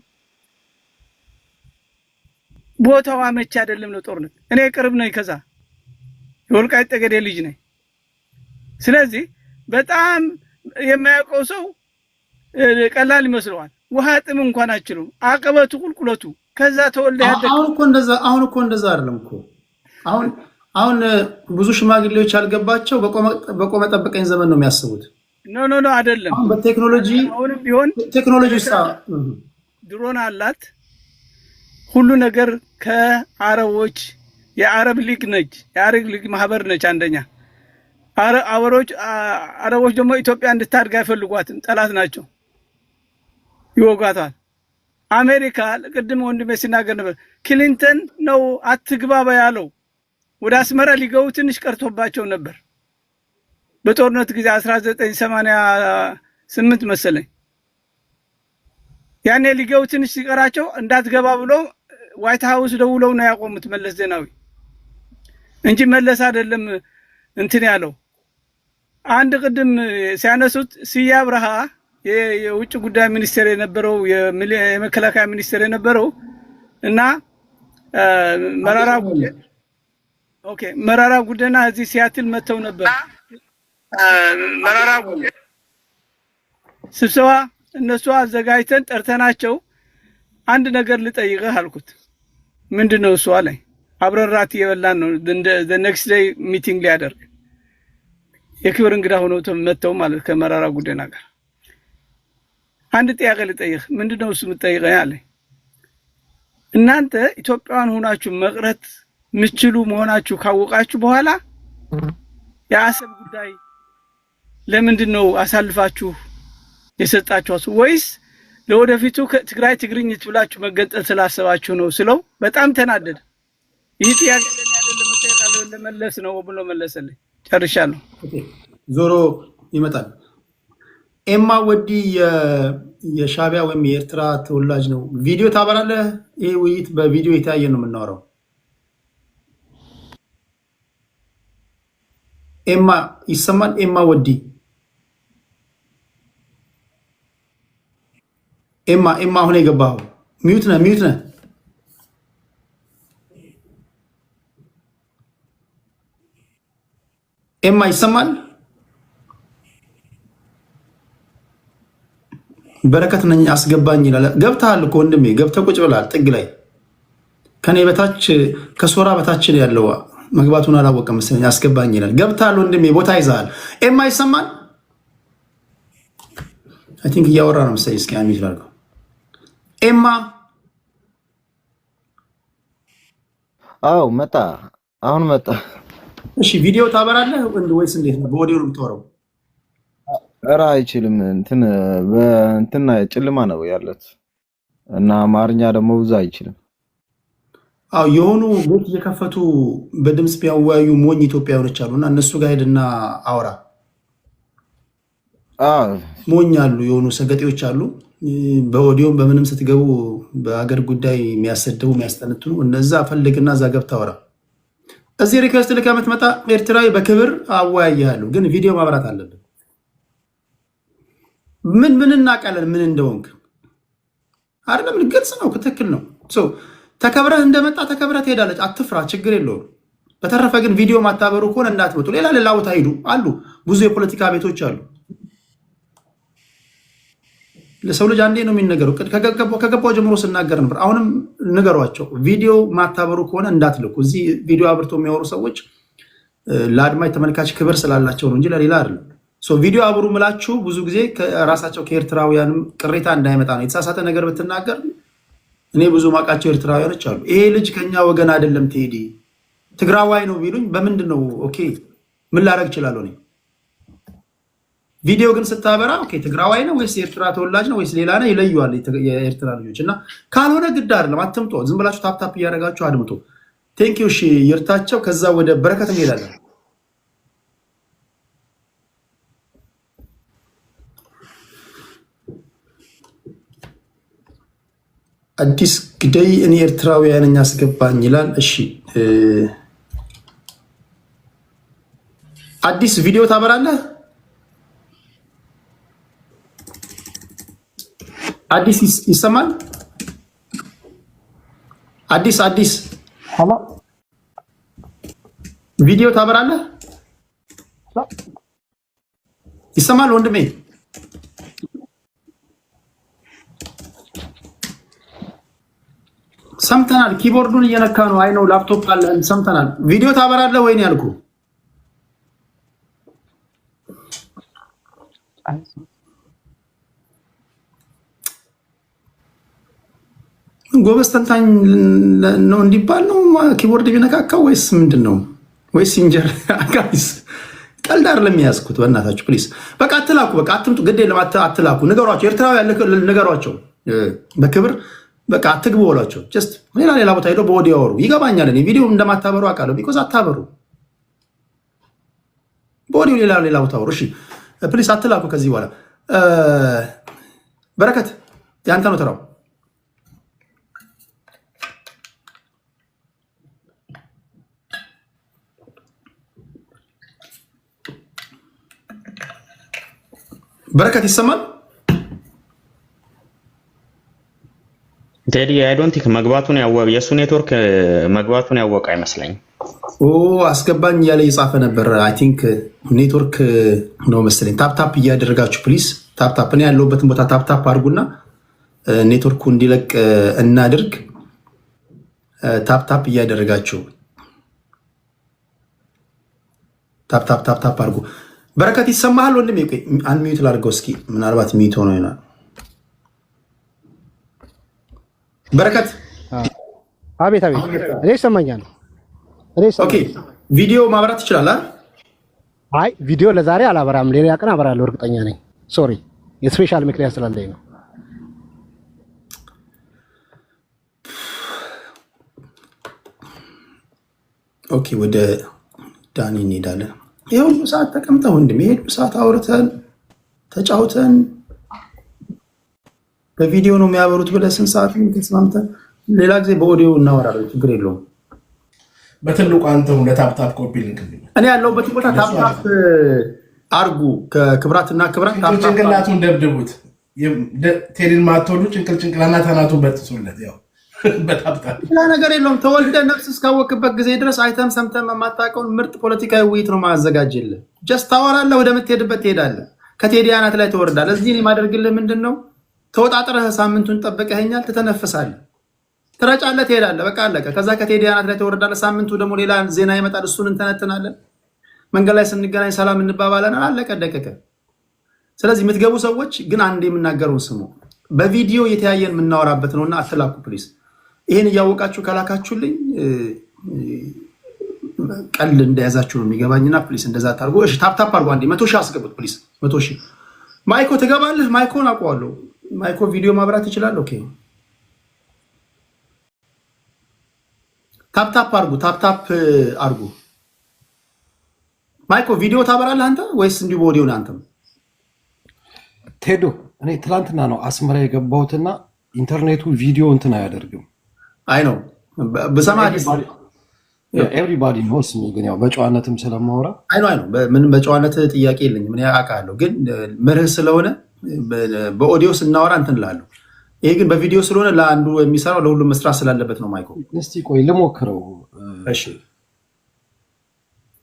ቦታው አመች አይደለም ነው ጦርነት። እኔ ቅርብ ነኝ፣ ከዛ የወልቃይት ጠገዴ ልጅ ነኝ። ስለዚህ በጣም የማያውቀው ሰው ቀላል ይመስለዋል። ውሃ ጥም እንኳን አይችሉም። አቀበቱ ቁልቁለቱ ከዛ ተወልደ ያደገ አሁን እኮ እንደዛ አይደለም እኮ አሁን ብዙ ሽማግሌዎች ያልገባቸው በቆመ ጠብቀኝ ዘመን ነው የሚያስቡት። ኖ አይደለም። አሁን በቴክኖሎጂ አሁንም ቢሆን ቴክኖሎጂ ድሮን አላት ሁሉ ነገር ከአረቦች የአረብ ሊግ ነች፣ የአረብ ሊግ ማህበር ነች። አንደኛ አረቦች ደግሞ ኢትዮጵያ እንድታድግ አይፈልጓትም፣ ጠላት ናቸው፣ ይወጓታል። አሜሪካ ቅድም ወንድሜ ሲናገር ነበር፣ ክሊንተን ነው አትግባባ ያለው። ወደ አስመራ ሊገቡ ትንሽ ቀርቶባቸው ነበር በጦርነት ጊዜ 1988 መሰለኝ። ያኔ ሊገቡ ትንሽ ሲቀራቸው እንዳትገባ ብሎ ዋይት ሃውስ ደውለው ነው ያቆሙት መለስ ዜናዊ እንጂ መለስ አይደለም እንትን ያለው። አንድ ቅድም ሲያነሱት ስዬ አብርሃ የውጭ ጉዳይ ሚኒስቴር የነበረው የመከላከያ ሚኒስቴር የነበረው እና መራራ ጉዲና እዚህ ሲያትል መተው ነበር። መራራ ጉዲና ስብሰባ እነሱ አዘጋጅተን ጠርተናቸው አንድ ነገር ልጠይቅህ አልኩት። ምንድነው እሱ አለኝ። አብረን ራት እየበላን ነው ኔክስት ዴይ ሚቲንግ ሊያደርግ የክብር እንግዳ ሆነው መተው ማለት ከመራራ ጉዲና ጋር አንድ ጥያቄ ልጠይቅህ። ምንድነው እሱ የምትጠይቀኝ አለኝ። እናንተ ኢትዮጵያውያን ሆናችሁ መቅረት ምችሉ መሆናችሁ ካወቃችሁ በኋላ የአሰብ ጉዳይ ለምንድነው አሳልፋችሁ የሰጣችኋት? ወይስ ለወደፊቱ ከትግራይ ትግርኝት ብላችሁ መገንጠል ስላሰባችሁ ነው ስለው በጣም ተናደደ። ይህ ጥያቄ ለኔ አይደለም መጠየቃለሁ ለመለስ ነው ብሎ መለሰልኝ። ጨርሻለሁ። ዞሮ ይመጣል። ኤማ ወዲ የሻቢያ ወይም የኤርትራ ተወላጅ ነው። ቪዲዮ ታበራለህ? ይሄ ውይይት በቪዲዮ የታየ ነው የምናወራው። ኤማ ይሰማል? ኤማ ወዲ ኤማ አሁን የገባኸው ሚዩት ነህ። ኤማ ይሰማል? በረከት ነኝ አስገባኝ ይላል። ገብተሃል እኮ ወንድሜ፣ ገብተህ ቁጭ ብለሃል ጥግ ላይ። ከኔ በታች ከሶራ በታች ያለው መግባቱን አላወቀም መሰለኝ። አስገባኝ ይላል። ገብተሃል ወንድሜ፣ ቦታ ይዘሃል። ኤማ ይሰማል? አይ ቲንክ እያወራ ነው መሰለኝ። እስኪ አሚት ላድርገው። ኤማ አው መጣ፣ አሁን መጣ። እሺ ቪዲዮ ታበራለህ ወይስ እንዴት ነው? በኦዲዮ ነው የምታወራው? ኧረ አይችልም። በእንትን ጭልማ ነው ያለት እና አማርኛ ደግሞ ብዙ አይችልም። አው የሆኑ ቤት እየከፈቱ በድምጽ ቢያወያዩ ሞኝ ኢትዮጵያውያኖች አሉና እነሱ ጋር ሄድና አውራ። ሞኝ አሉ፣ የሆኑ ሰገጤዎች አሉ። በኦዲዮም በምንም ስትገቡ በአገር ጉዳይ የሚያሰድቡ የሚያስጠነጥኑ እነዛ ፈልግና እዛ ገብታ አውራ። እዚህ ሪኩዌስት ልከህ የምትመጣ ኤርትራዊ በክብር አወያያለሁ፣ ግን ቪዲዮ ማብራት አለብን። ምን እናውቃለን ምን እንደሆንክ አይደለም። ግልጽ ነው፣ ትክክል ነው። ተከብረህ እንደመጣ ተከብረህ ትሄዳለች። አትፍራ፣ ችግር የለውም። በተረፈ ግን ቪዲዮ ማታበሩ ከሆነ እንዳትመጡ። ሌላ ቦታ ሂዱ። አሉ ብዙ የፖለቲካ ቤቶች አሉ። ለሰው ልጅ አንዴ ነው የሚነገረው። ከገባው ጀምሮ ስናገር ነበር። አሁንም ንገሯቸው፣ ቪዲዮ ማታበሩ ከሆነ እንዳትልኩ። እዚህ ቪዲዮ አብርቶ የሚያወሩ ሰዎች ለአድማጭ ተመልካች ክብር ስላላቸው ነው እንጂ ለሌላ አይደለም። ቪዲዮ አብሩ ምላችሁ ብዙ ጊዜ ከራሳቸው ከኤርትራውያንም ቅሬታ እንዳይመጣ ነው። የተሳሳተ ነገር ብትናገር እኔ ብዙ ማውቃቸው ኤርትራውያኖች አሉ። ይሄ ልጅ ከኛ ወገን አይደለም ቴዲ ትግራዋይ ነው ቢሉኝ በምንድን ነው ኦኬ ምን ላደርግ እችላለሁ? እኔ ቪዲዮ ግን ስታበራ ኦኬ ትግራዋይ ነው ወይስ የኤርትራ ተወላጅ ነው ወይስ ሌላ ነው ይለዩዋል የኤርትራ ልጆች። እና ካልሆነ ግድ አይደለም አትምጦ፣ ዝም ብላችሁ ታፕታፕ እያደረጋችሁ አድምጦ። ቴንኪው። እሺ ይርታቸው። ከዛ ወደ በረከት እንሄዳለን። አዲስ ግደይ እኔ ኤርትራውያን አስገባኝ ይላል። እሺ አዲስ ቪዲዮ ታበራለህ? አዲስ ይሰማል? አዲስ ቪዲዮ ታበራለህ? ይሰማል ወንድሜ? ሰምተናል። ኪቦርዱን እየነካ ነው። አይ ነው ላፕቶፕ አለ ሰምተናል። ቪዲዮ ታበራለህ ወይ ነው ያልኩህ። ጎበዝ ተንታኝ ነው እንዲባል ነው ኪቦርድ ቢነካካው ወይስ ምንድነው? ወይስ ኢንጀር ጋይስ ቀልድ አይደለም ያዝኩት። በእናታችሁ ፕሊዝ በቃ አትላኩ። በቃ አትምጡ። ግድ የለም አትላኩ። ንገሯቸው፣ ኤርትራዊ ያለ ንገሯቸው በክብር በቃ አትግቡ በሏቸው። ጀስት ሌላ ቦታ ሄደው በኦዲዮ አወሩ። ይገባኛል። እኔ ቪዲዮ እንደማታበሩ አውቃለሁ። ቢኮዝ አታበሩ። በኦዲዮ ሌላ ቦታ አወሩ። እሺ ፕሊዝ አትላኩ ከዚህ በኋላ። በረከት ያንተ ነው ተራው። በረከት ይሰማል? ቴዲ አይ ዶንት ቲንክ መግባቱን ያወቀ የሱ ኔትወርክ መግባቱን ያወቀ አይመስለኝም። አስገባኝ እያለ እየጻፈ ነበር። አይ ቲንክ ኔትወርክ ነው መሰለኝ። ታፕታፕ እያደረጋችሁ ፕሊዝ ታፕታፕ። እኔ ያለሁበትን ቦታ ታፕታፕ አድርጉና ኔትወርኩ እንዲለቅ እናድርግ። ታፕታፕ እያደረጋችሁ ታፕታፕ አድርጉ። በረከት ይሰማሃል ወንድሜ? አንሚዩት ላድርገው እስኪ፣ ምናልባት ሚዩት ሆኖ ይሆናል። በረከት አቤት አቤት፣ እኔ ይሰማኛል። ኦኬ ቪዲዮ ማብራት ትችላለህ? አይ ቪዲዮ ለዛሬ አላበራም፣ ሌላ ቀን አበራለሁ እርግጠኛ ነኝ። ሶሪ የስፔሻል ምክንያት ስላለኝ ነው። ኦኬ ወደ ዳኒ እንሄዳለን። የሁሉ ሰዓት ተቀምጠህ ወንድሜ፣ የሁሉ ሰዓት አውርተን ተጫውተን በቪዲዮ ነው የሚያበሩት ብለህ ስንት ሰዓት ተስማምተን፣ ሌላ ጊዜ በኦዲዮ እናወራለን። ችግር የለውም። በትልቁ አንተው ለታፕታፕ ኮፒ ሊንክ እኔ ያለሁበት ቦታ ታፕታፕ አርጉ። ከክብራትና ክብራት ጭንቅላቱን ደብድቡት። ቴዲን ማትወዱ ጭንቅላና ተናቱን በጥሱለት። ያው በታፕታፕ ሌላ ነገር የለውም። ተወልደ ነፍስ እስካወቅበት ጊዜ ድረስ አይተም ሰምተም የማታውቀውን ምርጥ ፖለቲካዊ ውይይት ነው ማዘጋጅልህ። ጀስት ታወራለህ፣ ወደምትሄድበት ትሄዳለህ፣ ከቴዲ አናት ላይ ትወርዳለህ። እዚህ የማደርግልህ ምንድን ነው? ተወጣጥረህ ሳምንቱን ጠብቀኸኛል፣ ትተነፍሳለህ፣ ትረጫለህ፣ ትሄዳለህ። በቃ አለቀ። ከዛ ከቴዲ አናት ላይ ትወርዳለህ። ሳምንቱ ደግሞ ሌላ ዜና ይመጣል፣ እሱን እንተነትናለን። መንገድ ላይ ስንገናኝ ሰላም እንባባለን። አለቀ ደቀቀ። ስለዚህ የምትገቡ ሰዎች ግን አንድ የምናገረውን ስሙ። በቪዲዮ የተያየን የምናወራበት ነውና አትላኩ ፕሊዝ። ይሄን እያወቃችሁ ከላካችሁልኝ ቀልድ እንደያዛችሁ ነው የሚገባኝና ፕሊዝ እንደዛ ታርጉ። እሺ ታፕታፕ አርጉ። አንዴ 100 ሺህ አስገቡት ፕሊዝ። 100 ሺህ ማይኮ ትገባለህ? ማይኮን አውቀዋለሁ። ማይኮ ቪዲዮ ማብራት ይችላል። ኦኬ ታፕታፕ አርጉ። ታፕታፕ አርጉ። ማይኮ ቪዲዮ ታበራለህ አንተ ወይስ እንዲሁ በኦዲዮ ነው? አንተም ቴዶ እኔ ትላንትና ነው አስመራ የገባሁትና ኢንተርኔቱ ቪዲዮ እንትን አያደርግም። አይ ነው በሰማ ኤቭሪባዲ ኖስ ሚ፣ ግን ያው በጨዋነትም ስለማወራ አይ ነው ምንም በጨዋነት ጥያቄ የለኝም። ምን ያውቃለሁ፣ ግን መርህ ስለሆነ በኦዲዮ ስናወራ እንትን እላለሁ። ይሄ ግን በቪዲዮ ስለሆነ ለአንዱ የሚሰራው ለሁሉም መስራት ስላለበት ነው። ማይኮ እስቲ ቆይ ልሞክረው። እሺ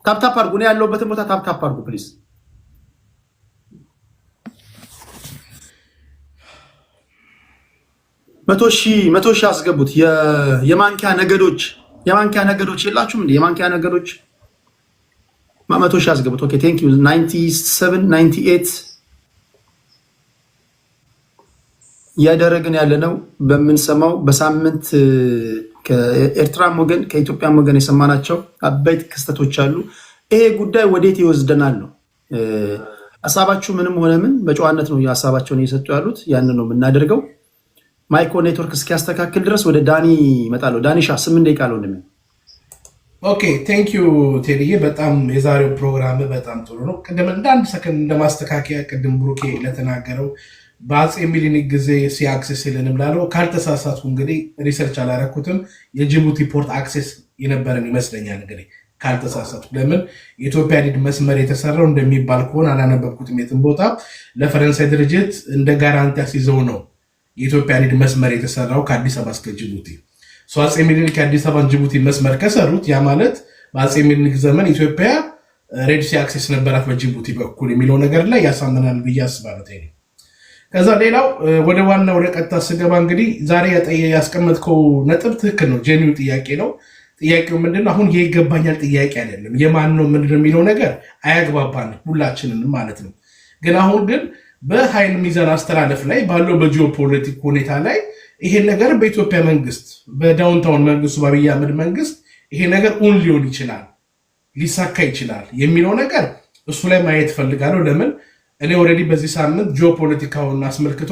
ታፕታፕ አድርጉ። እኔ ያለሁበትን ቦታ ታፕታፕ አድርጉ ፕሊዝ። 100 ሺህ አስገቡት። የማንኪያ ነገዶች የላችሁም እንዴ? የማንኪያ ነገዶች 100 ሺህ አስገቡት። ኦኬ ቴንክ ዩ 97 98 እያደረግን ያለ ነው። በምንሰማው በሳምንት ከኤርትራም ወገን ከኢትዮጵያም ወገን የሰማናቸው አበይት ክስተቶች አሉ። ይሄ ጉዳይ ወዴት ይወስደናል ነው ሀሳባችሁ። ምንም ሆነ ምን በጨዋነት ነው ሀሳባቸውን እየሰጡ ያሉት። ያንን ነው የምናደርገው። ማይኮ ኔትወርክ እስኪያስተካክል ድረስ ወደ ዳኒ እመጣለሁ። ዳኒሻ 8 ደቂቃ አለው እንደምን። ኦኬ ቴንክ ዩ ቴዲዬ፣ በጣም የዛሬው ፕሮግራም በጣም ጥሩ ነው። ቅድም እንደ አንድ ሰከንድ እንደማስተካከያ ቅድም ብሩኬ ለተናገረው በአፄ ሚኒሊክ ጊዜ ሲአክሴስ የለንም ላለው ካልተሳሳትኩ እንግዲህ ሪሰርች አላረኩትም፣ የጅቡቲ ፖርት አክሴስ የነበረን ይመስለኛል እንግዲህ ካልተሳሳትኩ። ለምን የኢትዮጵያ ኒድ መስመር የተሰራው እንደሚባል ከሆነ አላነበብኩትም የትም ቦታ፣ ለፈረንሳይ ድርጅት እንደ ጋራንቲ አስይዘው ነው የኢትዮጵያ ኒድ መስመር የተሰራው ከአዲስ አበባ እስከ ጅቡቲ። አፄ ሚኒሊክ የአዲስ አበባን ጅቡቲ መስመር ከሰሩት ያ ማለት በአፄ ሚኒሊክ ዘመን ኢትዮጵያ ሬድ ሲ አክሴስ ነበራት በጅቡቲ በኩል የሚለው ነገር ላይ ያሳምናል ብዬ አስባለሁ። ከዛ ሌላው ወደ ዋና ወደ ቀጥታ ስገባ እንግዲህ ዛሬ ያስቀመጥከው ነጥብ ትክክል ነው። ጄኒው ጥያቄ ነው። ጥያቄው ምንድነው? አሁን ይገባኛል ጥያቄ አይደለም። የማን ነው ምንድነው የሚለው ነገር አያግባባንም ሁላችንንም ማለት ነው። ግን አሁን ግን በኃይል ሚዛን አስተላለፍ ላይ ባለው በጂኦፖለቲክ ሁኔታ ላይ ይሄ ነገር በኢትዮጵያ መንግስት በዳውንታውን መንግስቱ በአብይ አህመድ መንግስት ይሄ ነገር ኡን ሊሆን ይችላል ሊሳካ ይችላል የሚለው ነገር እሱ ላይ ማየት ፈልጋለሁ። ለምን እኔ ኦልሬዲ በዚህ ሳምንት ጂኦፖለቲካውን አስመልክቶ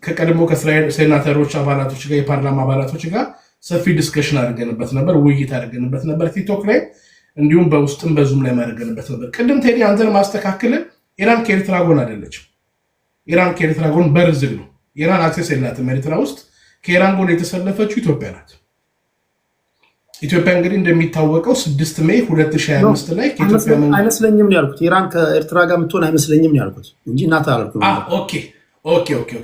ከቀድሞ ከእስራኤል ሴናተሮች አባላቶች ጋር የፓርላማ አባላቶች ጋር ሰፊ ዲስከሽን አድርገንበት ነበር፣ ውይይት አድርገንበት ነበር ቲክቶክ ላይ እንዲሁም በውስጥም በዙም ላይ ማድረገንበት ነበር። ቅድም ቴዲ አንተን ማስተካከልን ኢራን ከኤርትራ ጎን አይደለችም። ኢራን ከኤርትራ ጎን በር ዝግ ነው። ኢራን አክሴስ የላትም ኤርትራ ውስጥ። ከኢራን ጎን የተሰለፈችው ኢትዮጵያ ናት። ኢትዮጵያ እንግዲህ እንደሚታወቀው 6 ሜይ 2025 ላይ ከኢትዮጵያ አይመስለኝም ነው ያልኩት። ኢራን ከኤርትራ ጋር የምትሆን አይመስለኝም ነው ያልኩት እንጂ እናት አላልኩም። ኦኬ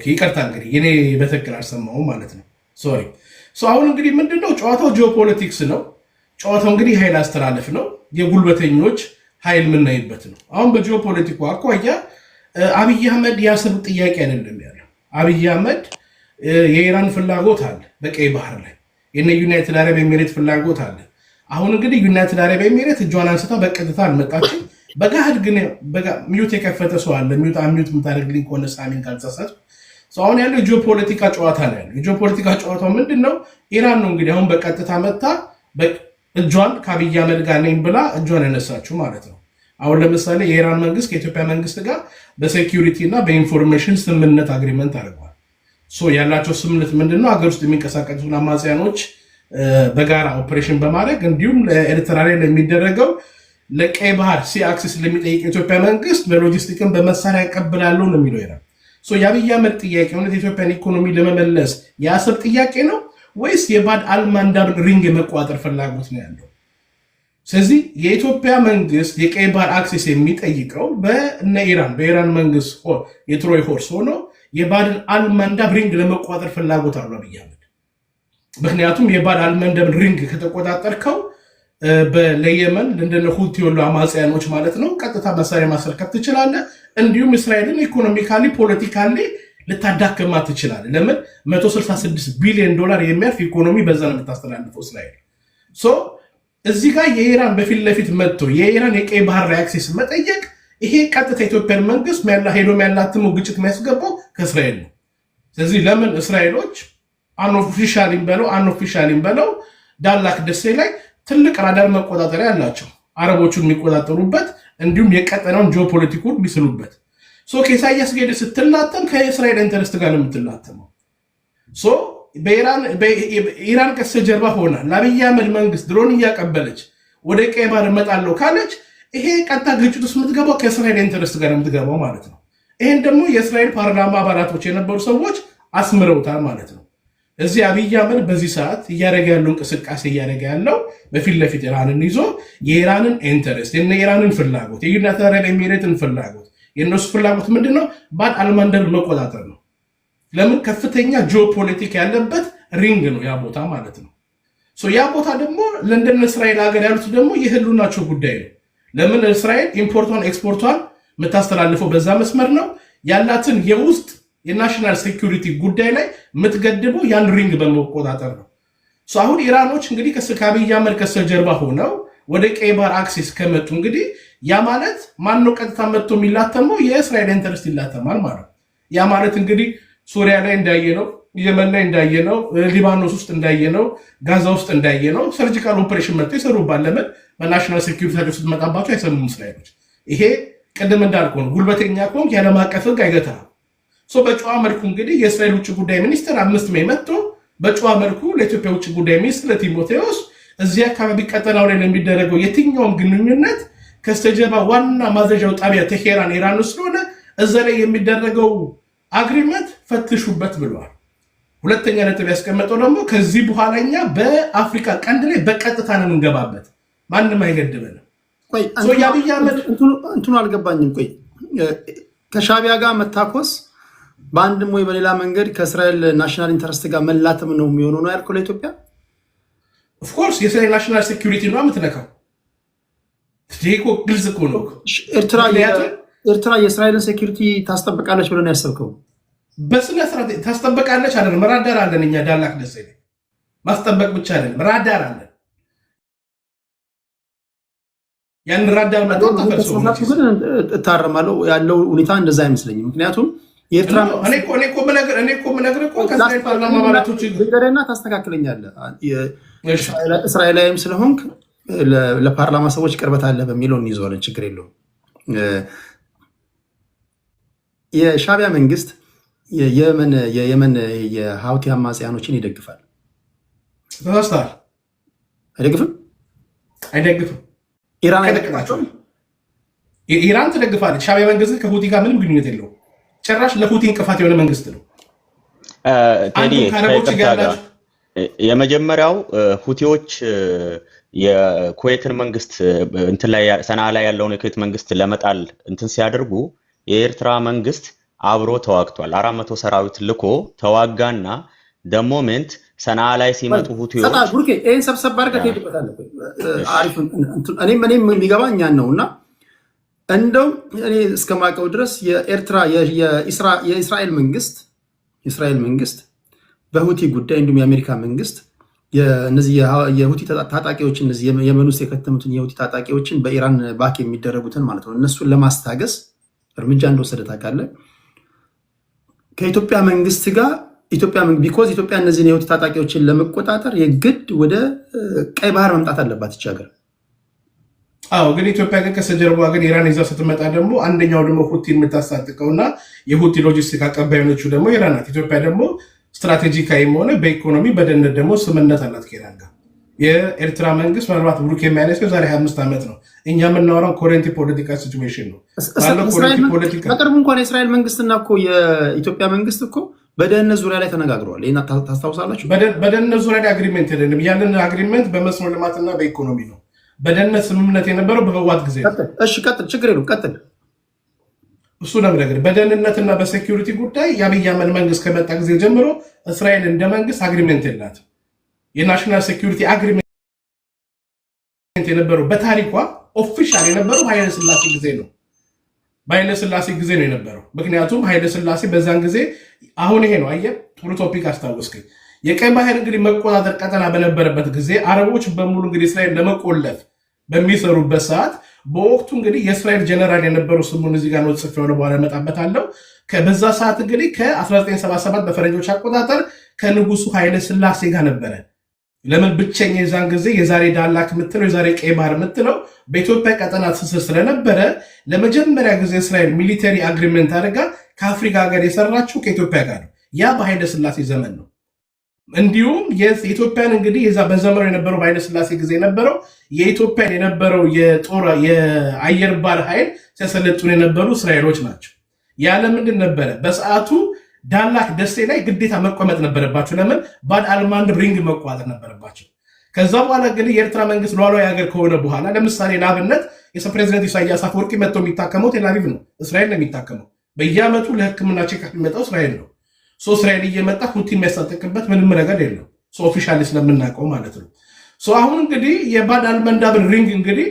ይቅርታ እንግዲህ እኔ በትክክል አልሰማሁም ማለት ነው። ሶሪ። አሁን እንግዲህ ምንድነው ጨዋታው? ጂኦፖለቲክስ ነው ጨዋታው። እንግዲህ ኃይል አስተላለፍ ነው፣ የጉልበተኞች ኃይል የምናይበት ነው። አሁን በጂኦፖለቲኩ አኳያ አብይ አህመድ የአሰብ ጥያቄ አይደለም ያለው። አብይ አህመድ የኢራን ፍላጎት አለ በቀይ ባህር ላይ፣ የነ ዩናይትድ አረብ ኤሚሬት ፍላጎት አለ። አሁን እንግዲህ ዩናይትድ አረብ ኤሚሬት እጇን አንስታ በቀጥታ አልመጣችም። በጋህድ ግን ሚዩት የከፈተ ሰው አለ። ሚዩት የምታደርግልኝ ከሆነ ሳሚን ካልተሳሳትኩ። አሁን ያለው የጂኦፖለቲካ ጨዋታ ነው ያለው። የጂኦፖለቲካ ጨዋታው ምንድን ነው? ኢራን ነው እንግዲህ አሁን በቀጥታ መጣ እጇን ከአብይ አህመድ ጋር ነኝ ብላ እጇን ያነሳችው ማለት ነው። አሁን ለምሳሌ የኢራን መንግስት ከኢትዮጵያ መንግስት ጋር በሴኪሪቲ እና በኢንፎርሜሽን ስምምነት አግሪመንት አድርጓል። ያላቸው ስምምነት ምንድነው? ሀገር ውስጥ የሚንቀሳቀሱን አማጽያኖች በጋራ ኦፕሬሽን በማድረግ እንዲሁም ለኤርትራ ላይ ለሚደረገው ለቀይ ባህር ሲ አክሲስ ለሚጠይቅ የኢትዮጵያ መንግስት በሎጂስቲክን በመሳሪያ ያቀብላለሁ ነው የሚለው ኢራን። የአብይ አህመድ ጥያቄ እውነት የኢትዮጵያን ኢኮኖሚ ለመመለስ የአሰብ ጥያቄ ነው ወይስ የባድ አልማንዳብን ሪንግ የመቋጠር ፍላጎት ነው ያለው? ስለዚህ የኢትዮጵያ መንግስት የቀይ ባህር አክሴስ የሚጠይቀው በኢራን መንግስት የትሮይ ሆርስ ሆኖ የባድን አልማንዳብ ሪንግ ለመቋጠር ፍላጎት አሉ አብይ አህመድ። ምክንያቱም የባድ አልማንዳብን ሪንግ ከተቆጣጠርከው ለየመን እንደነ ሁቲ ያሉ አማጽያኖች ማለት ነው ቀጥታ መሳሪያ ማስረከብ ትችላለህ። እንዲሁም እስራኤልን ኢኮኖሚካሊ ፖለቲካሊ ልታዳክማ ትችላለህ። ለምን 166 ቢሊዮን ዶላር የሚያልፍ ኢኮኖሚ በዛ ነው የምታስተላልፈው እስራኤል። እዚህ ጋር የኢራን በፊት ለፊት መጥቶ የኢራን የቀይ ባህር ላይ አክሴስ መጠየቅ ይሄ ቀጥታ ኢትዮጵያን መንግስት ሄዶ የሚያላትመው ግጭት የሚያስገባው ከእስራኤል ነው። ስለዚህ ለምን እስራኤሎች አንኦፊሻሊም በለው ዳላክ ደሴ ላይ ትልቅ ራዳር መቆጣጠሪያ ያላቸው አረቦቹን የሚቆጣጠሩበት እንዲሁም የቀጠናውን ጂኦፖለቲኩን የሚስሉበት ከኢሳያስ ጋር ስትላተም ከእስራኤል ኢንተረስት ጋር ነው የምትላተመው። ኢራን ከስተጀርባ ሆና ለአብይ አህመድ መንግስት ድሮን እያቀበለች ወደ ቀይ ባህር እመጣለሁ ካለች ይሄ ቀጥታ ግጭት ውስጥ የምትገባው ከእስራኤል ኢንተረስት ጋር የምትገባው ማለት ነው። ይሄን ደግሞ የእስራኤል ፓርላማ አባላቶች የነበሩ ሰዎች አስምረውታል ማለት ነው። እዚህ አብይ አህመድ በዚህ ሰዓት እያደረገ ያለው እንቅስቃሴ እያደረገ ያለው በፊት ለፊት ኢራንን ይዞ የኢራንን ኢንተረስት የኢራንን ፍላጎት የዩናይትድ አረብ ኤሚሬትን ፍላጎት የእነሱ ፍላጎት ምንድነው? ባድ አልማንዳብ መቆጣጠር ነው። ለምን? ከፍተኛ ጂኦፖለቲክ ያለበት ሪንግ ነው ያ ቦታ ማለት ነው። ያ ቦታ ደግሞ ለንደን እስራኤል ሀገር ያሉት ደግሞ የህሉናቸው ጉዳይ ነው። ለምን? እስራኤል ኢምፖርቷን ኤክስፖርቷን የምታስተላልፈው በዛ መስመር ነው። ያላትን የውስጥ የናሽናል ሴኩሪቲ ጉዳይ ላይ የምትገድበው ያን ሪንግ በመቆጣጠር ነው። አሁን ኢራኖች እንግዲህ ከአብይ አህመድ ከስተጀርባ ሆነው ወደ ቀይ ባህር አክሴስ ከመጡ እንግዲህ ያ ማለት ማነው ቀጥታ መጥቶ የሚላተመው? የእስራኤል ኢንተረስት ይላተማል ማለት ነው። ያ ማለት እንግዲህ ሱሪያ ላይ እንዳየነው፣ የመን ላይ እንዳየነው፣ ሊባኖስ ውስጥ እንዳየነው፣ ጋዛ ውስጥ እንዳየነው ሰርጂካል ኦፕሬሽን መጥቶ ይሰሩባል። ለምን? በናሽናል ሴኩሪቲያቸው ስትመጣባቸው አይሰሙም እስራኤሎች። ይሄ ቅድም እንዳልኩ ነው። ጉልበተኛ ከሆንክ የዓለም አቀፍ ህግ አይገታም። በጨዋ መልኩ እንግዲህ የእስራኤል ውጭ ጉዳይ ሚኒስትር 5 ሜይ መጥቶ በጨዋ መልኩ ለኢትዮጵያ ውጭ ጉዳይ ሚኒስትር ለቲሞቴዎስ እዚህ አካባቢ ቀጠናው ላይ ለሚደረገው የትኛውም ግንኙነት ከስተጀርባ ዋና ማዘዣው ጣቢያ ቴሄራን ኢራን ስለሆነ እዛ ላይ የሚደረገው አግሪመንት ፈትሹበት ብለዋል። ሁለተኛ ነጥብ ያስቀመጠው ደግሞ ከዚህ በኋላ እኛ በአፍሪካ ቀንድ ላይ በቀጥታ ነው የምንገባበት፣ ማንም አይገድበንም። የአብይ አህመድ እንትኑ አልገባኝም። ቆይ ከሻቢያ ጋር መታኮስ በአንድም ወይ በሌላ መንገድ ከእስራኤል ናሽናል ኢንተረስት ጋር መላተም ነው የሚሆነው ነው ያልከው ለኢትዮጵያ? ኦፍኮርስ የእስራኤል ናሽናል ሴኩሪቲ ነው የምትነካው። ግልጽ እኮ ነው። ኤርትራ የእስራኤልን ሴኩሪቲ ታስጠብቃለች ብለን ያሰብከው? በስነ ስርዓት ታስጠብቃለች አይደለም። ራዳር አለን እኛ ዳላክ ደሴ ላይ ማስጠበቅ ብቻ አይደለም፣ ራዳር አለን። ያን ራዳር መጣው ተፈርሶ ግን እታረማለሁ ያለው ሁኔታ እንደዛ አይመስለኝም። ምክንያቱም የኤርትራ እኔ እኮ ምነግርህ እኮ ከእስራኤል ፓርላማ አባላቶች ብገደና ታስተካክለኛለህ። እስራኤላዊም ስለሆንክ ለፓርላማ ሰዎች ቅርበት አለ በሚለው እንይዘዋለን፣ ችግር የለውም። የሻዕቢያ መንግስት የየመን የሀውቲ አማጽያኖችን ይደግፋል። ተሳስተሃል። አይደግፍም። ኢራን ትደግፋለች። ሻዕቢያ መንግስት ከሁቲ ጋር ምንም ግንኙነት የለውም። ጭራሽ ለሁቲ እንቅፋት የሆነ መንግስት ነው። የመጀመሪያው ሁቲዎች የኩዌትን መንግስት እንትን ላይ ሰና ላይ ያለውን የኩዌት መንግስት ለመጣል እንትን ሲያደርጉ የኤርትራ መንግስት አብሮ ተዋግቷል። 400 ሰራዊት ልኮ ተዋጋና ደሞመንት ሰና ላይ ሲመጡ ሁቲዎች ቡርኬ ይሄን ሰብሰብ አድርገህ ትሄድበታለህ። አሪፍ እኔም የሚገባኝ ያን ነውና እንደው እኔ እስከማውቀው ድረስ የኤርትራ የእስራኤል መንግስት በሁቲ ጉዳይ እንዲሁም የአሜሪካ መንግስት እነዚህ የሁቲ ታጣቂዎች እነዚህ የመን ውስጥ የከተሙትን የሁቲ ታጣቂዎችን በኢራን ባክ የሚደረጉትን ማለት ነው እነሱን ለማስታገስ እርምጃ እንደወሰደ ታውቃለህ። ከኢትዮጵያ መንግስት ጋር ቢኮዝ ኢትዮጵያ እነዚህን የሁቲ ታጣቂዎችን ለመቆጣጠር የግድ ወደ ቀይ ባህር መምጣት አለባት ይች ሀገር። አዎ፣ ግን ኢትዮጵያ ግን ከሰጀርባ ግን ኢራን ይዛ ስትመጣ ደግሞ አንደኛው ደግሞ ሁቲን የምታስታጥቀውና የሁቲ ሎጂስቲክ አቀባዮቹ ደግሞ ኢራን ናት። ኢትዮጵያ ደግሞ ስትራቴጂካዊም ሆነ በኢኮኖሚ በደህንነት ደግሞ ስምነት አላት ከኢራን ጋር። የኤርትራ መንግስት ምናልባት ብሩክ የሚያነሳው ዛሬ 25 ዓመት ነው። እኛ የምናወራው ኮረንቲ ፖለቲካ ሲቹዌሽን ነው። በቅርቡ እንኳን የእስራኤል መንግስትና እኮ የኢትዮጵያ መንግስት እኮ በደህንነት ዙሪያ ላይ ተነጋግረዋል። ይህን ታስታውሳላችሁ? በደህንነት ዙሪያ ላይ አግሪሜንት የለንም። ያንን አግሪሜንት በመስኖ ልማትና በኢኮኖሚ ነው። በደህንነት ስምምነት የነበረው በህወሓት ጊዜ ነው። እሺ ቀጥል፣ ችግር የለውም ቀጥል። እሱ ነው ነገር በደህንነትና በሴኪሪቲ ጉዳይ የአብይ አህመድ መንግስት ከመጣ ጊዜ ጀምሮ እስራኤል እንደ መንግስት አግሪሜንት የላትም። የናሽናል ሴኪሪቲ አግሪሜንት የነበረው በታሪኳ ኦፊሻል የነበረው ኃይለ ስላሴ ጊዜ ነው። በኃይለ ስላሴ ጊዜ ነው የነበረው። ምክንያቱም ኃይለ ስላሴ በዛን ጊዜ አሁን ይሄ ነው አየህ፣ ጥሩ ቶፒክ አስታወስከኝ። የቀይ ባህር እንግዲህ መቆጣጠር ቀጠና በነበረበት ጊዜ አረቦች በሙሉ እንግዲህ እስራኤል ለመቆለፍ በሚሰሩበት ሰዓት በወቅቱ እንግዲህ የእስራኤል ጀነራል የነበረው ስሙን እዚህ ጋር ነው ጽፌው ነው በኋላ እመጣበታለሁ። በዛ ሰዓት እንግዲህ ከ1977 በፈረንጆች አቆጣጠር ከንጉሱ ኃይለ ስላሴ ጋር ነበረ። ለምን ብቸኛ የዛን ጊዜ የዛሬ ዳላክ የምትለው የዛሬ ቀይ ባህር የምትለው በኢትዮጵያ ቀጠና ትስስር ስለነበረ ለመጀመሪያ ጊዜ እስራኤል ሚሊተሪ አግሪመንት አድርጋ ከአፍሪካ ሀገር የሰራችው ከኢትዮጵያ ጋር ነው። ያ በኃይለ ስላሴ ዘመን ነው። እንዲሁም የኢትዮጵያን እንግዲህ የዛ በዘመኑ የነበረው በኃይለ ስላሴ ጊዜ የነበረው የኢትዮጵያን የነበረው የጦር የአየር ባር ኃይል ሲያሰለጥኑ የነበሩ እስራኤሎች ናቸው። ያለምንድን ነበረ በሰዓቱ ዳላክ ደሴ ላይ ግዴታ መቆመጥ ነበረባቸው። ለምን ባድ አልማንድ ሪንግ መቋጠር ነበረባቸው። ከዛ በኋላ ግን የኤርትራ መንግስት ሉዓላዊ ሀገር ከሆነ በኋላ ለምሳሌ ለአብነት ፕሬዚደንት ኢሳያስ አፈወርቂ መጥተው የሚታከመው ቴልአቪቭ ነው፣ እስራኤል ነው የሚታከመው። በየዓመቱ ለሕክምና ቼክ የሚመጣው እስራኤል ነው። እስራኤል እየመጣ ሁቲ የሚያስታጠቅበት ምንም ነገር የለም። ኦፊሻሊ ስለምናውቀው ማለት ነው። አሁን እንግዲህ የባድ አልመንዳብን ሪንግ እንግዲህ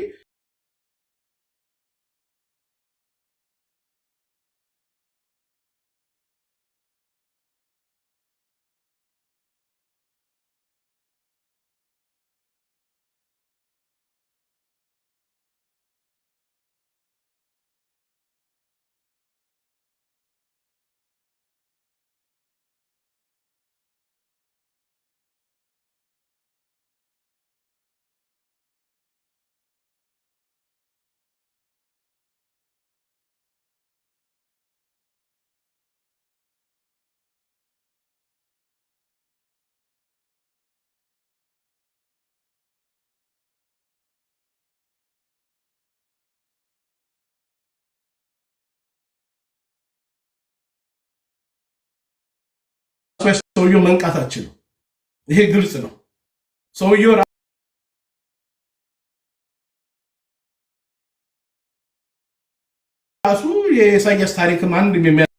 ሰውየው መንቃታችን ነው። ይሄ ግልጽ ነው። ሰውየው ራሱ የኢሳያስ ታሪክም አንድ የሚያሳየው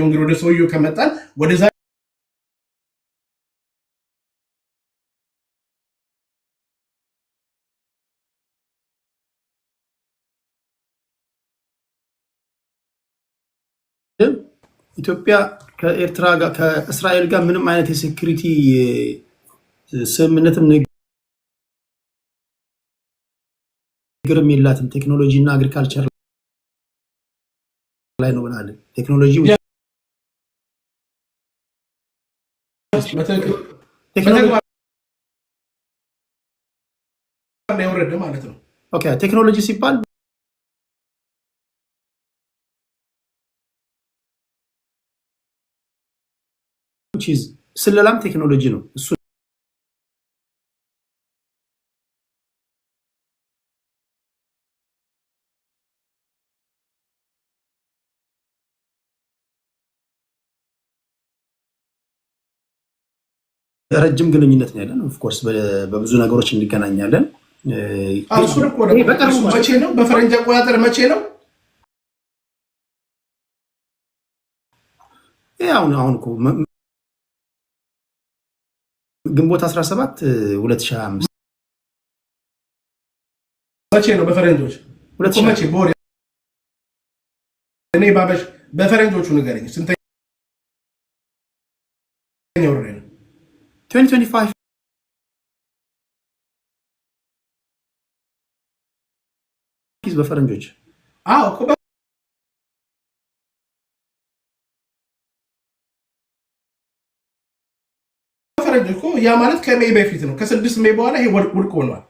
እንግዲህ ወደ ሰውየው ከመጣን ወደዛ ኢትዮጵያ ከኤርትራ ጋር ከእስራኤል ጋር ምንም አይነት የሴኩሪቲ ስምምነትም ንግግርም የላትም። ቴክኖሎጂ እና አግሪካልቸር ላይ ነው ብላለች። ቴክኖሎጂ የወረደ ማለት ነው። ኦኬ ቴክኖሎጂ ሲባል ስለላም ቴክኖሎጂ ነው እሱ። ረጅም ግንኙነት ነው ያለን። ኦፍ ኮርስ በብዙ ነገሮች እንገናኛለን። እሱን እኮ በቅርቡ መቼ ነው? በፈረንጅ አቆጣጠር መቼ ነው? አሁን እኮ ግንቦት 17 2025 መቼ ነው በፈረንጆች? መቼ ቦር እኔ ባበሽ በፈረንጆቹ ንገረኝ። ስንተኛ ወር ነው? 2025 በፈረንጆች። አዎ እኮ በፈረንጆች እኮ ያ ማለት ከሜይ በፊት ነው። ከ6 ሜይ በኋላ ይሄ ውድቅ ሆኗል።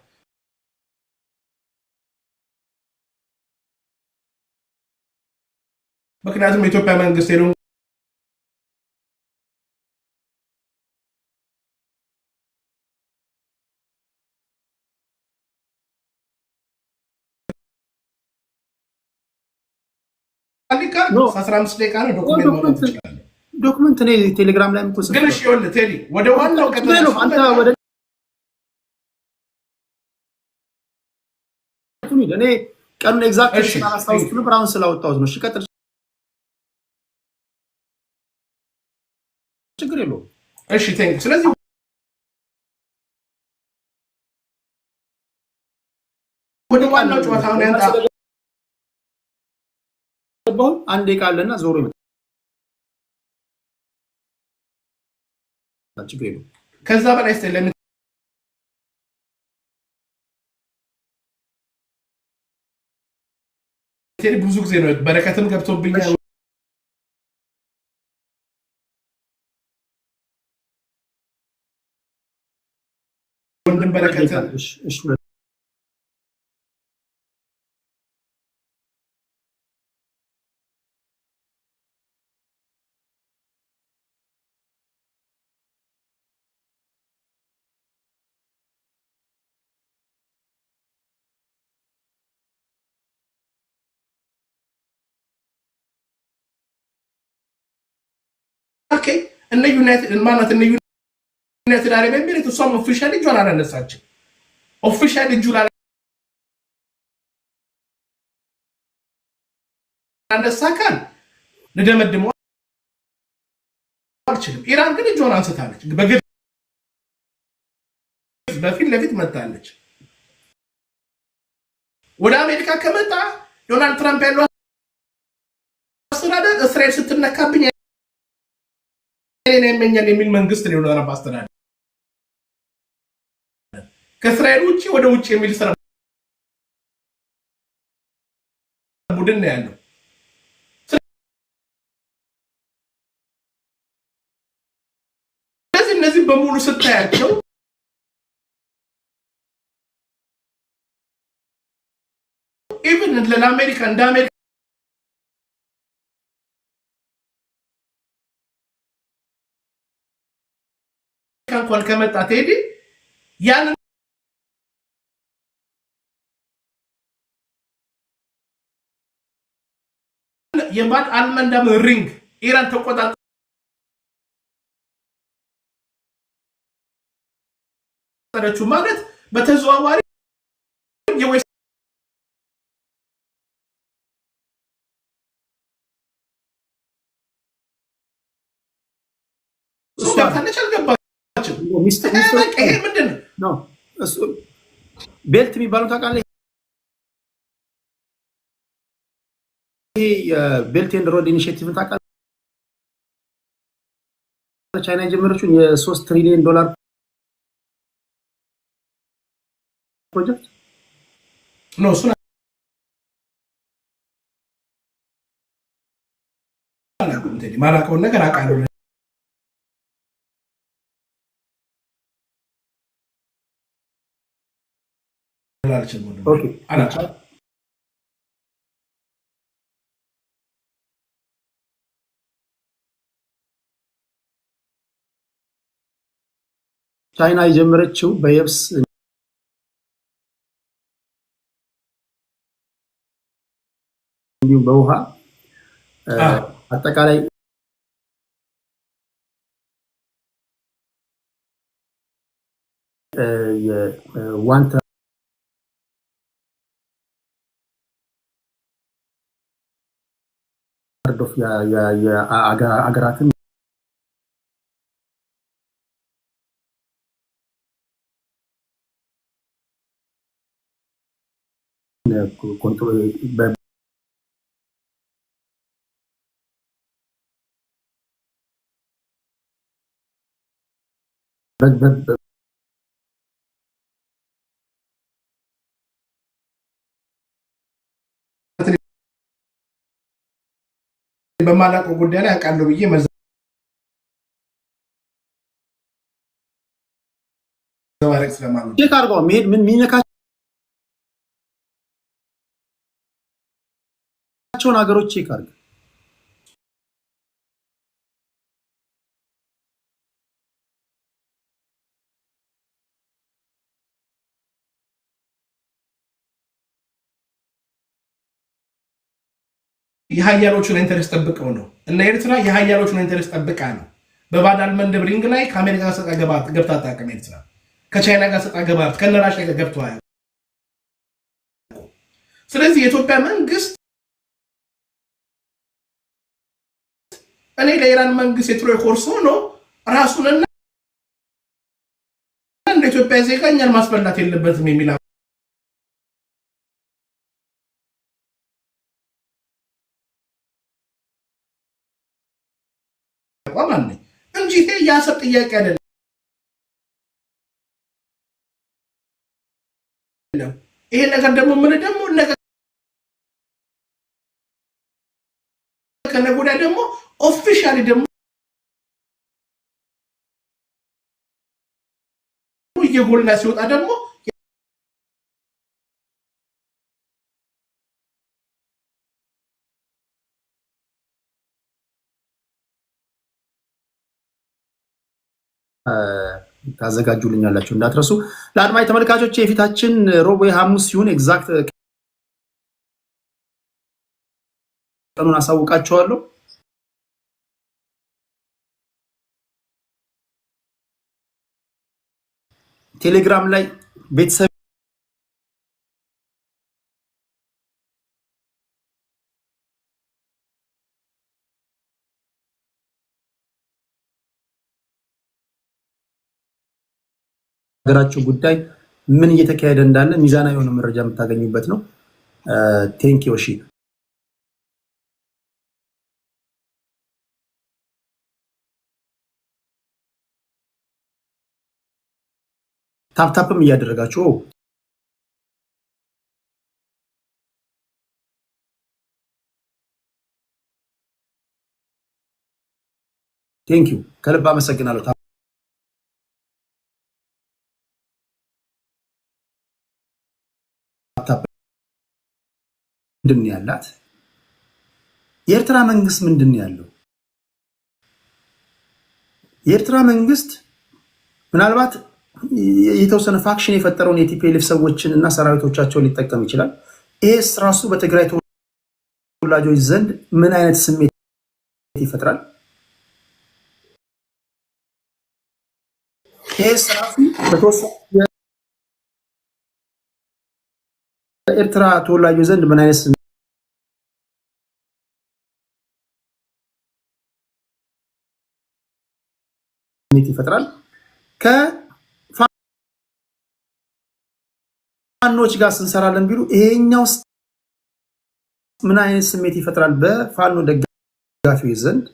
ምክንያቱም የኢትዮጵያ መንግስት ሄዶ ዶክመንት እኔ ቴሌግራም ላይ ግን እሺ፣ ይኸውልህ ቴዲ ወደ ዋናው እኔ ቀኑን ኤግዛክት አላስታውስም ነበር፣ አሁን ስላወጣሁት ነው። እሺ ቀጥል፣ ችግር የለውም። እሺ ቴንክ። ስለዚህ ወደ ዋናው ጨዋታ አሁን ያንተ አንዴ ቃልና ዞሮ ይመጣል። ችግር የለውም። ከዛ በላይ ስለምን ብዙ ጊዜ ነው በረከትም ገብቶብኛል። ወንድም በረከት እነ ዩናይትድ ማለት እነ ዩናይትድ አረብ ኤሚሬት እሷም ኦፊሻሊ እጇን አላነሳችም። ኦፊሻሊ እጁን አላነሳ ካል ልደመድመው አልችልም። ኢራን ግን እጇን አንስታለች። በግልጽ በፊት ለፊት መጣለች። ወደ አሜሪካ ከመጣ ዶናልድ ትራምፕ ያለው አስተዳደር እስራኤል ስትነካብኝ እኔ የመኛል የሚል መንግስት ነው ዶናልድ አስተዳደር። ከእስራኤል ውጪ ወደ ውጪ የሚል ስራ ቡድን ነው ያለው። ስለዚህ እነዚህ በሙሉ ስታያቸው ኢቭን ለአሜሪካ እንደ አሜሪካ እንኳን ከመጣ ቴዲ ያንን የባድ አልመንዳም ሪንግ ኢራን ተቆጣጠረችው ማለት በተዘዋዋሪ የዌስት ታነች አልገባችም። ይሄ ምንድን ነው? ቤልት የሚባለው ታውቃለህ? የቤልት ኤንድ ሮድ ኢኒሺየቲቭን ታውቃለህ? ቻይና የጀመረችውን የ3 ትሪሊዮን ዶላር ፕሮጀክት ነው። እሱን አላውቅም። ቴዲ ማላውቀውን ነገር አውቃለሁ አልችልም። ኦኬ አላውቅም። ቻይና የጀመረችው በየብስ እንዲሁም በውሃ አጠቃላይ የዋን ተርድ ኦፍ የአገራትን ኮንትሮል በማላውቀው ጉዳይ ላይ አውቃለሁ ብዬ መዘባረቅ ስለማለት ቼክ አድርገው መሄድ ምን የሚነካቸውን ሀገሮች ቼክ አድርገው የሀያሎቹን ኢንተረስት ጠብቀው ነው እና ኤርትራ የሀያሎቹን ኢንተረስት ጠብቃ ነው። በባዳል መንደብ ሪንግ ላይ ከአሜሪካ ጋር ሰጣ ገባት ገብታ አታውቅም። ኤርትራ ከቻይና ጋር ሰጣ ገባት ከነራሽያ ጋር ገብቶ አያውቅም። ስለዚህ የኢትዮጵያ መንግስት እኔ ለኢራን መንግስት የትሮይ ኮርስ ሆኖ ራሱንና እንደ ኢትዮጵያ ዜጋ እኛን ማስበላት የለበትም የሚል አቋም እንጂ ይሄ የአሰብ ጥያቄ አይደለም። ይሄ ነገር ደግሞ ምን ደግሞ ነገር ከነገ ወዲያ ደግሞ ኦፊሻሊ ደግሞ እየጎላ ሲወጣ ደግሞ ታዘጋጁልኛላችሁ እንዳትረሱ። ለአድማጭ ተመልካቾች የፊታችን ሮብ ሐሙስ ሲሆን ኤግዛክት ቀኑን አሳውቃቸዋለሁ። ቴሌግራም ላይ ቤተሰብ ሀገራችሁ ጉዳይ ምን እየተካሄደ እንዳለ ሚዛናዊ የሆነ መረጃ የምታገኙበት ነው። ቴንክ ዩ። እሺ ታፕታፕም እያደረጋችሁ ቴንክ ዩ ከልብ አመሰግናለሁ። ምንድን ያላት የኤርትራ መንግስት ምንድን ያለው? የኤርትራ መንግስት ምናልባት የተወሰነ ፋክሽን የፈጠረውን የቲፒኤልኤፍ ሰዎችን እና ሰራዊቶቻቸውን ሊጠቀም ይችላል። ይሄስ ራሱ በትግራይ ተወላጆች ዘንድ ምን አይነት ስሜት ይፈጥራል? ይሄስ ራሱ በኤርትራ ተወላጆች ዘንድ ምን አይነት ስሜት ይፈጥራል? ከፋኖች ጋር ስንሰራለን ቢሉ ይሄኛው ምን አይነት ስሜት ይፈጥራል በፋኖ ደጋፊዎች ዘንድ?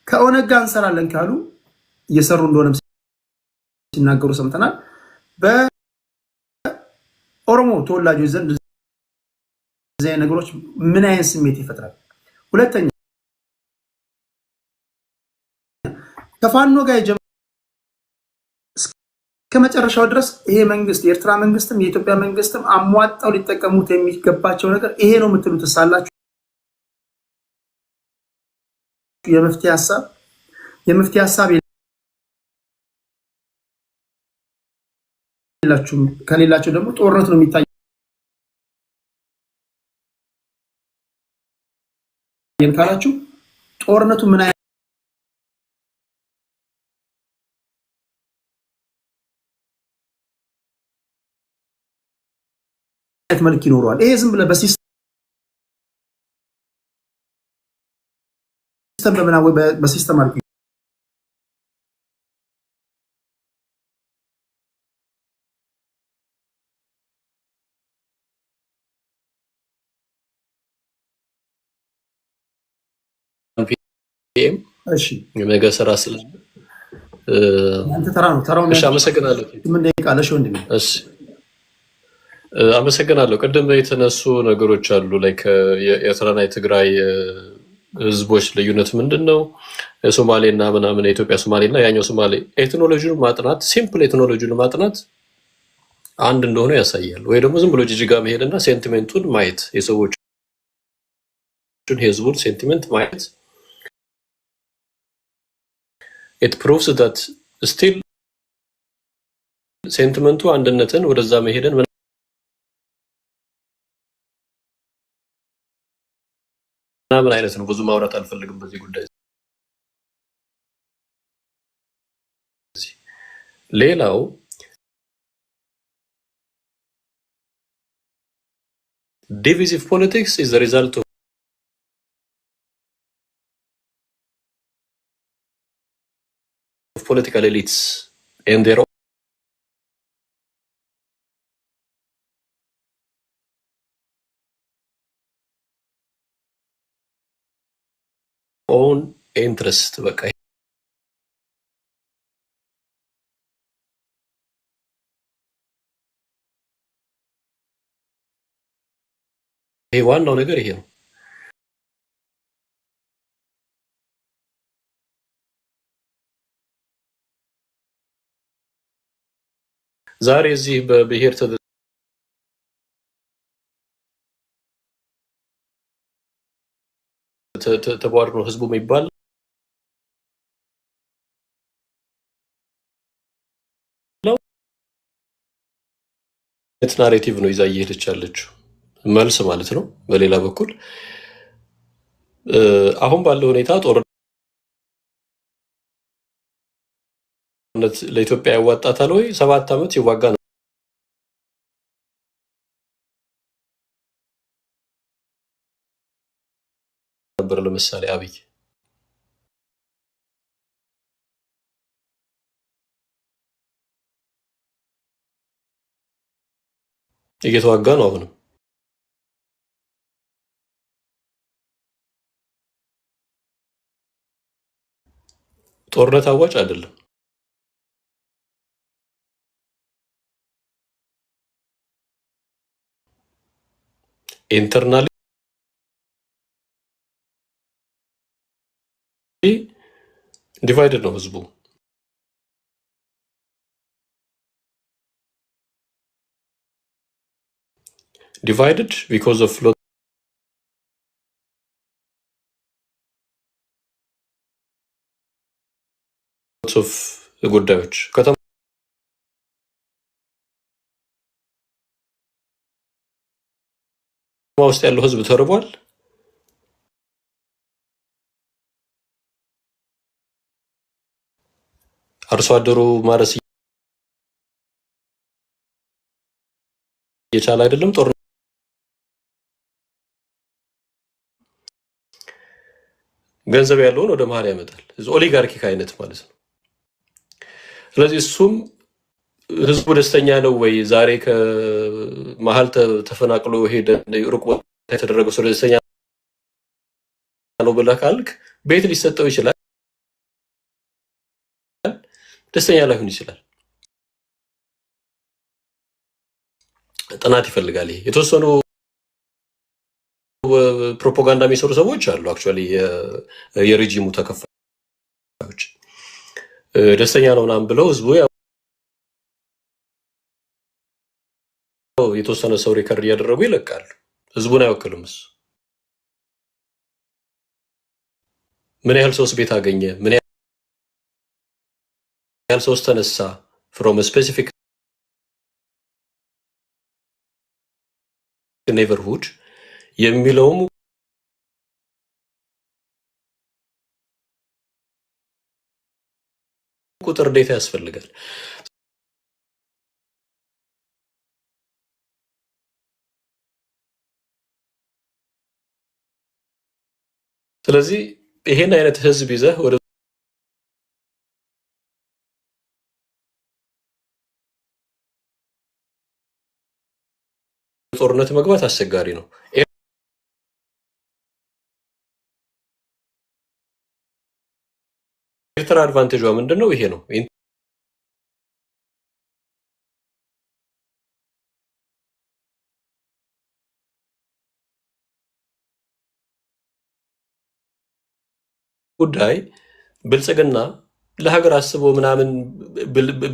ከኦነግ ጋር እንሰራለን ካሉ እየሰሩ እንደሆነ ሲናገሩ ሰምተናል። በኦሮሞ ተወላጆች ዘንድ እዚህ ነገሮች ምን አይነት ስሜት ይፈጥራል? ሁለተኛ ከፋኖ ጋር ከመጨረሻው ድረስ ይሄ መንግስት የኤርትራ መንግስትም የኢትዮጵያ መንግስትም አሟጣው ሊጠቀሙት የሚገባቸው ነገር ይሄ ነው የምትሉት ሳላችሁ የመፍትሄ ሐሳብ የላችሁም። ከሌላቸው ደግሞ ጦርነት ነው የሚታየን ካላችሁ ጦርነቱ ምን አይነት መልክ ይኖረዋል? ይሄ ዝም ብለህ በሲስተም በመናወ በሲስተም አልኩ እሺ የመገ ስራ ስላለ አንተ ተራው እሺ አመሰግናለሁ። ምን ደቂቃለሽ ወንድሜ? እሺ አመሰግናለሁ። ቀደም የተነሱ ነገሮች አሉ ላይክ የኤርትራና የትግራይ ህዝቦች ልዩነት ምንድነው? የሶማሌና ምናምን የኢትዮጵያ ሶማሌና ያኛው ሶማሌ ኤትኖሎጂውን ማጥናት ሲምፕል ኤትኖሎጂውን ማጥናት አንድ እንደሆነ ያሳያል። ወይ ደግሞ ዝም ብሎ ጅጅጋ መሄድና ሴንቲሜንቱን ማየት የሰዎችን ህዝቡን ሴንቲሜንት ማየት it proves that still ሴንቲሜንቱ አንድነትን ወደዛ መሄድን ምናምን አይነት ነው። ብዙ ማውራት አልፈልግም በዚህ ጉዳይ። ሌላው divisive politics is the result of political elites and their own interest በቃ ይሄ ዋናው ነገር ይሄ ነው። ዛሬ እዚህ በብሔር ተቧድኖ ህዝቡ የሚባል ናሬቲቭ ነው ይዛ እየሄደች ያለችው መልስ ማለት ነው። በሌላ በኩል አሁን ባለው ሁኔታ ጦርነት ለኢትዮጵያ ያዋጣታል ወይ? 7 ዓመት ይዋጋ ነበር። ለምሳሌ አብይ እየተዋጋ ነው አሁንም። ጦርነት አዋጭ አይደለም። ኢንተርናሊ ዲቫይድድ ነው ህዝቡ። divided because of lots of ጉዳዮች ከተማ ውስጥ ያለው ህዝብ ተርቧል። አርሶ አደሩ ማረስ እየቻለ አይደለም። ጦር ገንዘብ ያለውን ወደ መሀል ያመጣል። ኦሊጋርኪክ አይነት ማለት ነው። ስለዚህ እሱም ህዝቡ ደስተኛ ነው ወይ? ዛሬ ከመሀል ተፈናቅሎ ሄደ ሩቅ ቦታ የተደረገው ሰው ደስተኛ ነው ብለህ ካልክ ቤት ሊሰጠው ይችላል፣ ደስተኛ ላይሆን ይችላል። ጥናት ይፈልጋል። ይሄ የተወሰኑ ፕሮፓጋንዳ የሚሰሩ ሰዎች አሉ። አክቹዋሊ የሬጂሙ ተከፋዮች ደስተኛ ነው ምናምን ብለው ህዝቡ የተወሰነ ሰው ሪከርድ እያደረጉ ይለቃሉ። ህዝቡን አይወክልም እሱ። ምን ያህል ሰውስ ቤት አገኘ? ምን ያህል ሰውስ ተነሳ? ፍሮም ስፔሲፊክ ኔይበርሁድ የሚለውም ቁጥር ዴታ ያስፈልጋል። ስለዚህ ይሄን አይነት ህዝብ ይዘህ ወደ ጦርነት መግባት አስቸጋሪ ነው። ኤርትራ አድቫንቴጇ ምንድነው? ይሄ ነው። ጉዳይ ብልጽግና ለሀገር አስቦ ምናምን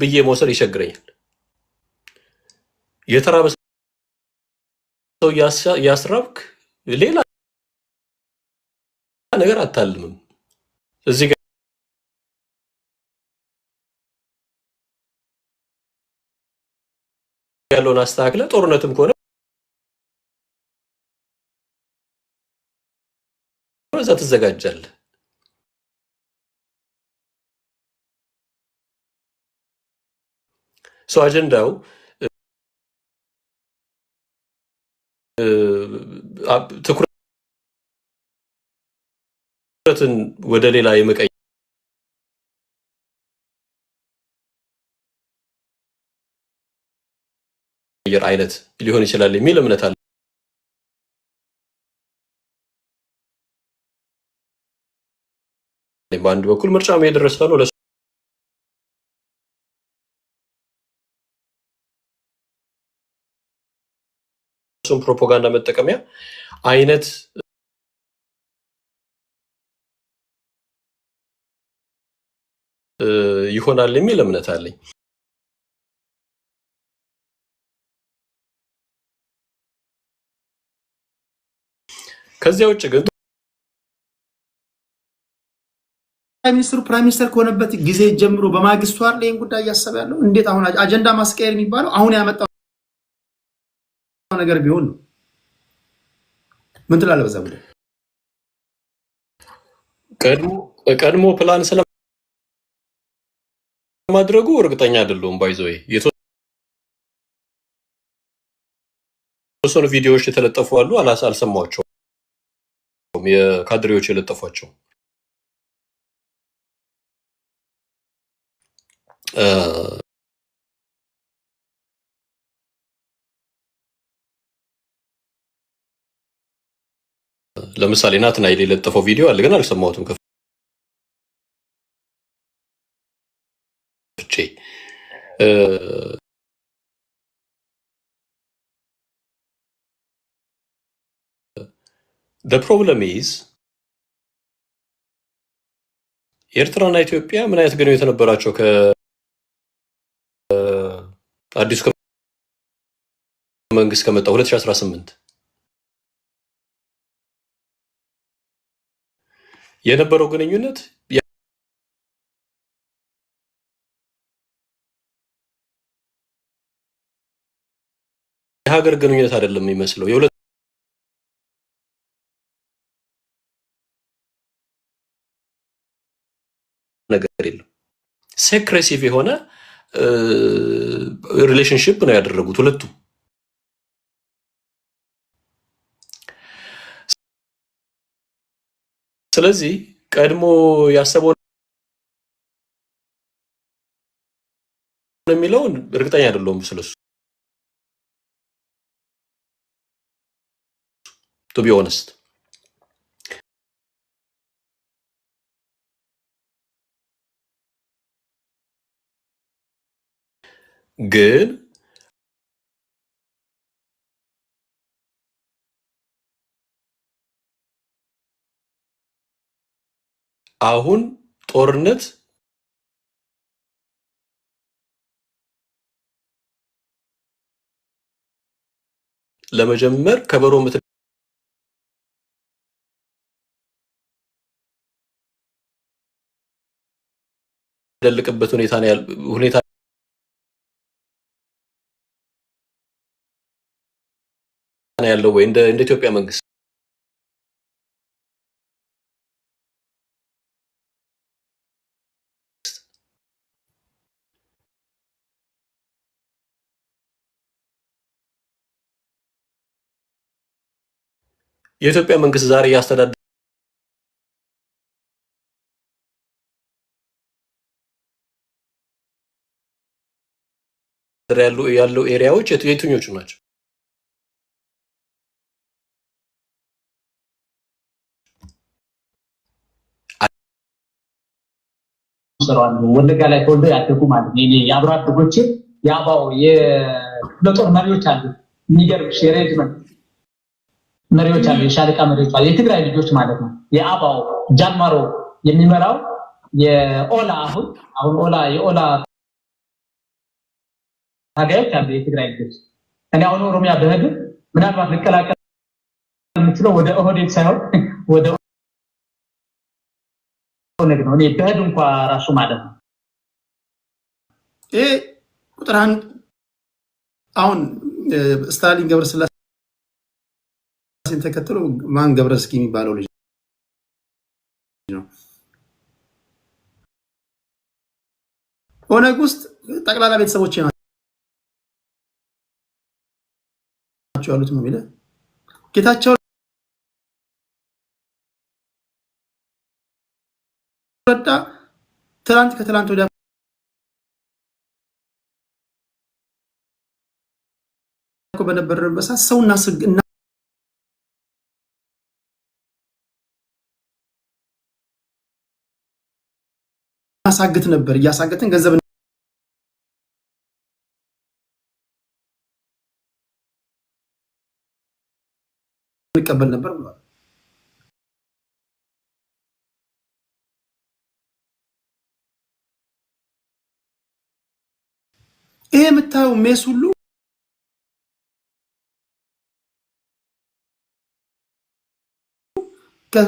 ብዬ መውሰድ ይቸግረኛል። የተራበ ሰው ያስራብክ ሌላ ነገር አታልምም። እዚህ ጋር ያለውን አስተካክለ ጦርነትም ከሆነ እዛ ትዘጋጃለህ። ሰው አጀንዳው ትኩረትን ወደ ሌላ የመቀየር አይነት ሊሆን ይችላል የሚል እምነት አለ። በአንድ በኩል ምርጫ የደረሰ ነው ለሱም ፕሮፓጋንዳ መጠቀሚያ አይነት ይሆናል የሚል እምነት አለኝ። ከዚያ ውጭ ግን ፕራይም ሚኒስተር ከሆነበት ጊዜ ጀምሮ በማግስቱ አይደል ይሄን ጉዳይ እያሰበ ያለው? እንዴት አሁን አጀንዳ ማስቀየር የሚባለው አሁን ያመጣው ነገር ቢሆን ነው። ምን ትላለህ በዛ ጉዳይ? ቀድሞ ፕላን ስለማድረጉ እርግጠኛ አይደለሁም። ባይዘው የተወሰኑ ቪዲዮዎች የተለጠፉ አሉ፣ አልሰማቸውም። የካድሬዎች የለጠፏቸው ለምሳሌ ናትናኤል የለጠፈው ቪዲዮ አለ፣ ግን አልሰማሁትም። ከፍቼ the problem is ኤርትራና ኢትዮጵያ ምን አይነት ግንኙነት ነበራቸው? ከአዲሱ መንግስት ከመጣ 2018 የነበረው ግንኙነት የሀገር ግንኙነት አይደለም የሚመስለው። የሁለት ነገር የለም። ሴክሬሲቭ የሆነ ሪሌሽንሺፕ ነው ያደረጉት ሁለቱ። ስለዚህ ቀድሞ ያሰበው የሚለውን እርግጠኛ አይደለሁም ስለሱ to be honest ግን አሁን ጦርነት ለመጀመር ከበሮ የምትደልቅበት ሁኔታ ነው ያለው ወይ እንደ ኢትዮጵያ መንግስት የኢትዮጵያ መንግስት ዛሬ ያስተዳደረ ያለው ኤሪያዎች የትኞቹ ናቸው? ወለጋ ላይ ተወልደው ያደጉ ማለት ነው። እኔ የአብሮ አደጎቼ የአባው የጦር መሪዎች አሉ። የሚገርም ሬጅመንት መሪዎች አሉ፣ የሻለቃ መሪዎች አሉ። የትግራይ ልጆች ማለት ነው። የአባው ጃንማሮ የሚመራው የኦላ አሁን ኦላ የኦላ ታጋዮች አሉ፣ የትግራይ ልጆች። እኔ አሁን ኦሮሚያ በህግ ምናልባት ልቀላቀል የምችለው ወደ ኦህዴድ ሳይሆን ወደ ኦነግ ነው። እኔ በህግ እንኳን ራሱ ማለት ነው። ቁጥር አንድ አሁን ስታሊን ገብረስላሴን ተከትሎ ማን ገብረስኪ የሚባለው ልጅ ነው። ኦነግ ውስጥ ጠቅላላ ቤተሰቦች ናቸው ያሉት ነው የሚለው ጌታቸው ረዳ ትላንት ከትላንት ወዲያ በነበረበት ሰዓት ሰውና ስግና ያሳግት ነበር። እያሳገትን ገንዘብ እንቀበል ነበር ብሏል። ይሄ የምታየው ሜስ ሁሉ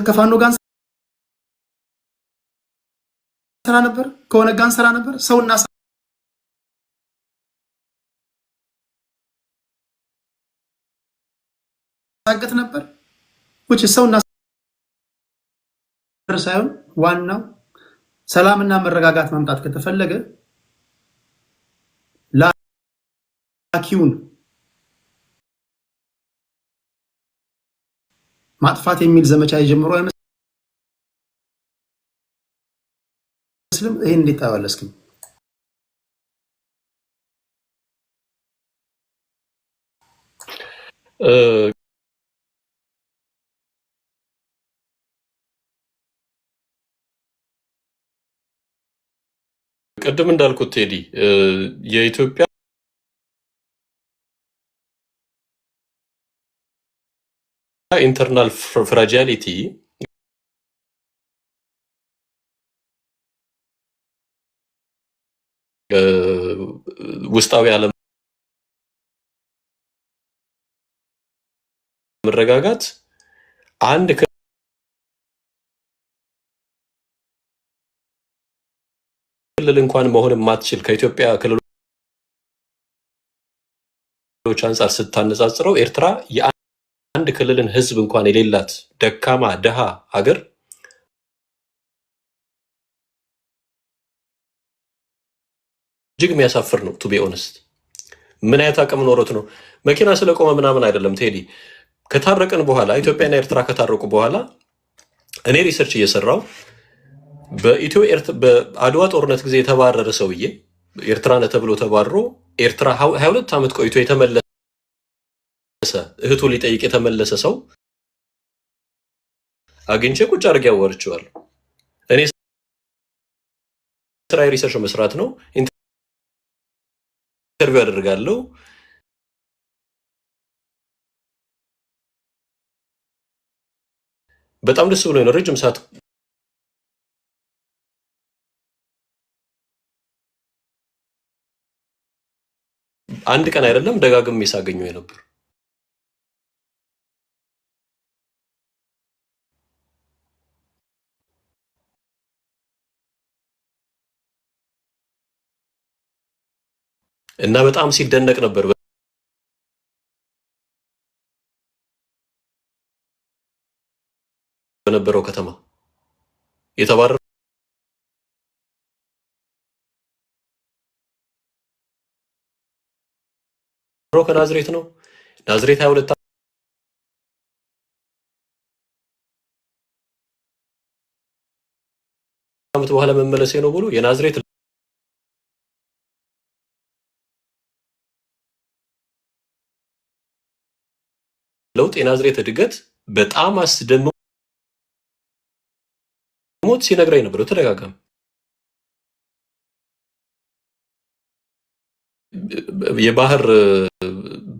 ከፋኖ ጋር ሰራ ነበር፣ ከሆነ ጋር ሰራ ነበር። ሰውና ሳገት ነበር which ሰውና ሳይሆን ዋናው ሰላምና መረጋጋት ማምጣት ከተፈለገ ላኪውን ማጥፋት የሚል ዘመቻ የጀመረው አይመስልም? ይሄን እንዴት ታዋለስክ? ቅድም እንዳልኩት ቴዲ የኢትዮጵያ ኢንተርናል ፍራጃሊቲ ውስጣዊ ዓለም መረጋጋት አንድ ክልል እንኳን መሆን የማትችል ከኢትዮጵያ ክልሎች አንፃር ስታነጻጽረው ኤርትራ የአንድ ክልልን ህዝብ እንኳን የሌላት ደካማ ደሃ ሀገር እጅግ የሚያሳፍር ነው። ቱ ቢ ኦነስት ምን አይነት አቅም ኖሮት ነው? መኪና ስለቆመ ምናምን አይደለም ቴዲ። ከታረቀን በኋላ ኢትዮጵያና ኤርትራ ከታረቁ በኋላ እኔ ሪሰርች እየሰራው በአድዋ ጦርነት ጊዜ የተባረረ ሰውዬ ኤርትራ ነህ ተብሎ ተባሮ ኤርትራ 22 ዓመት ቆይቶ የተመለሰ እህቱ ሊጠይቅ የተመለሰ ሰው አግኝቼ ቁጭ አድርጌ አወርቼዋለሁ። እኔ ስራዬ ሪሰርች መስራት ነው። ኢንተርቪው አደርጋለሁ። በጣም ደስ ብሎኝ ነው ረጅም ሰዓት አንድ ቀን አይደለም ደጋግሜ ሳገኘው የነበር። እና በጣም ሲደነቅ ነበር በነበረው ከተማ የተባረረው ከናዝሬት ነው። ናዝሬት 22 ዓመት በኋላ መመለሴ ነው ብሎ የናዝሬት ለውጥ የናዝሬት እድገት በጣም አስደምሞት ሲነግረኝ ነበር ተደጋጋሚ። የባህር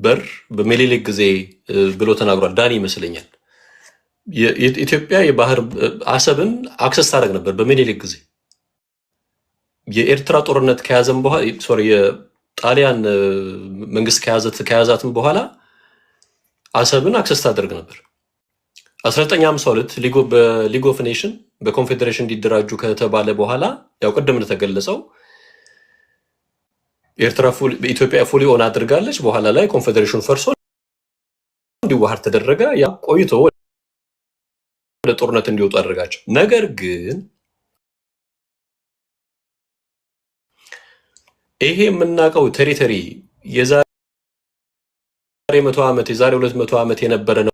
በር በሚኒሊክ ጊዜ ብሎ ተናግሯል። ዳኒ ይመስለኛል የኢትዮጵያ የባህር አሰብን አክሰስ ታደርግ ነበር በሚኒሊክ ጊዜ። የኤርትራ ጦርነት ከያዘም በኋላ የጣሊያን መንግስት ከያዛትም በኋላ አሰብን አክሰስ ታደርግ ነበር። 1952 በሊግ ኦፍ ኔሽን በኮንፌዴሬሽን እንዲደራጁ ከተባለ በኋላ ያው ቅድም እንደተገለጸው ኤርትራ ኢትዮጵያ ፉሊ ኦን አድርጋለች። በኋላ ላይ ኮንፌዴሬሽን ፈርሶ እንዲዋሃድ ተደረገ። ያ ቆይቶ ወደ ጦርነት እንዲወጡ አደረጋቸው። ነገር ግን ይሄ የምናውቀው ቴሪቶሪ የዛሬ 100 ዓመት የዛሬ 200 ዓመት የነበረ ነው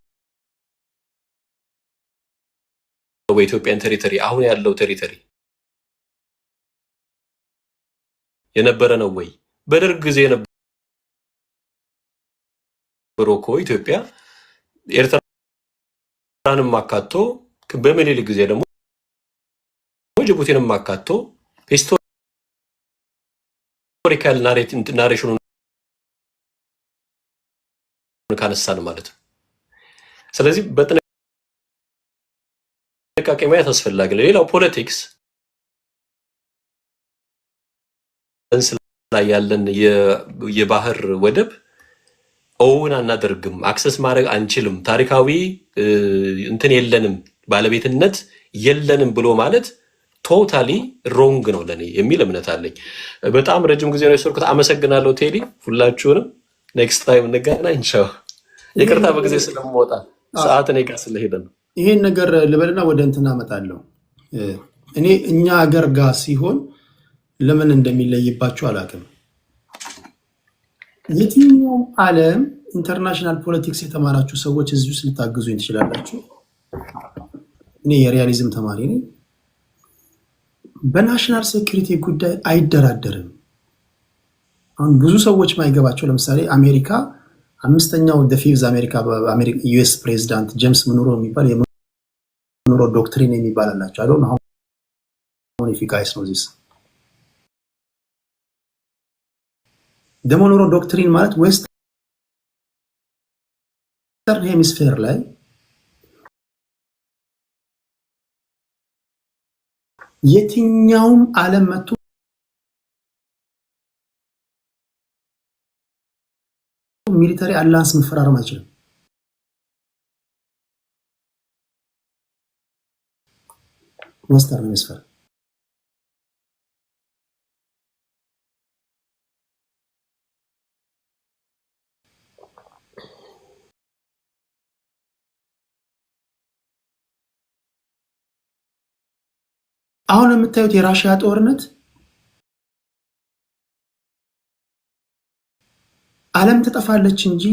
በኢትዮጵያን ቴሪቶሪ አሁን ያለው ቴሪቶሪ የነበረ ነው ወይ? በደርግ ጊዜ የነበረው እኮ ኢትዮጵያ ኤርትራንም አካቶ በሚኒሊክ ጊዜ ደግሞ ጅቡቲንም አካቶ ሂስቶሪካል ናሬሽኑን ካነሳን ማለት ነው። ስለዚህ በጥንቃቄ ማየት አስፈላጊ ነው። ሌላው ፖለቲክስ ላይ ያለን የባህር ወደብ ኦውን አናደርግም፣ አክሰስ ማድረግ አንችልም፣ ታሪካዊ እንትን የለንም፣ ባለቤትነት የለንም ብሎ ማለት ቶታሊ ሮንግ ነው ለኔ የሚል እምነት አለኝ። በጣም ረጅም ጊዜ ነው የሰርኩት። አመሰግናለሁ ቴዲ፣ ሁላችሁንም። ኔክስት ታይም እንገናኝ። ቻው። ይቅርታ በጊዜ ስለምወጣ ሰዓት እኔ ጋር ስለሄደ ነው። ይሄን ነገር ልበልና ወደ እንትን አመጣለሁ። እኔ እኛ ሀገር ጋር ሲሆን ለምን እንደሚለይባችሁ አላውቅም። የትኛውም ዓለም ኢንተርናሽናል ፖለቲክስ የተማራችሁ ሰዎች እዚህ ውስጥ ልታግዙኝ ትችላላችሁ። እኔ የሪያሊዝም ተማሪ ነኝ። በናሽናል ሴኩሪቲ ጉዳይ አይደራደርም። አሁን ብዙ ሰዎች ማይገባቸው ለምሳሌ አሜሪካ አምስተኛው ፊፍዝ አሜሪካ ዩኤስ ፕሬዚዳንት ጄምስ ሙንሮ የሚባል የሙንሮ ዶክትሪን የሚባል አላቸው። አሁን ጋይስ ነው ዚስ ደሞኖሮ ዶክትሪን ማለት ዌስተርን ሄሚስፌር ላይ የትኛውም ዓለም መጥቶ ሚሊተሪ አላንስ መፈራረም አይችልም። ዌስተርን ሄሚስፌር አሁን የምታዩት የራሽያ ጦርነት ዓለም ትጠፋለች እንጂ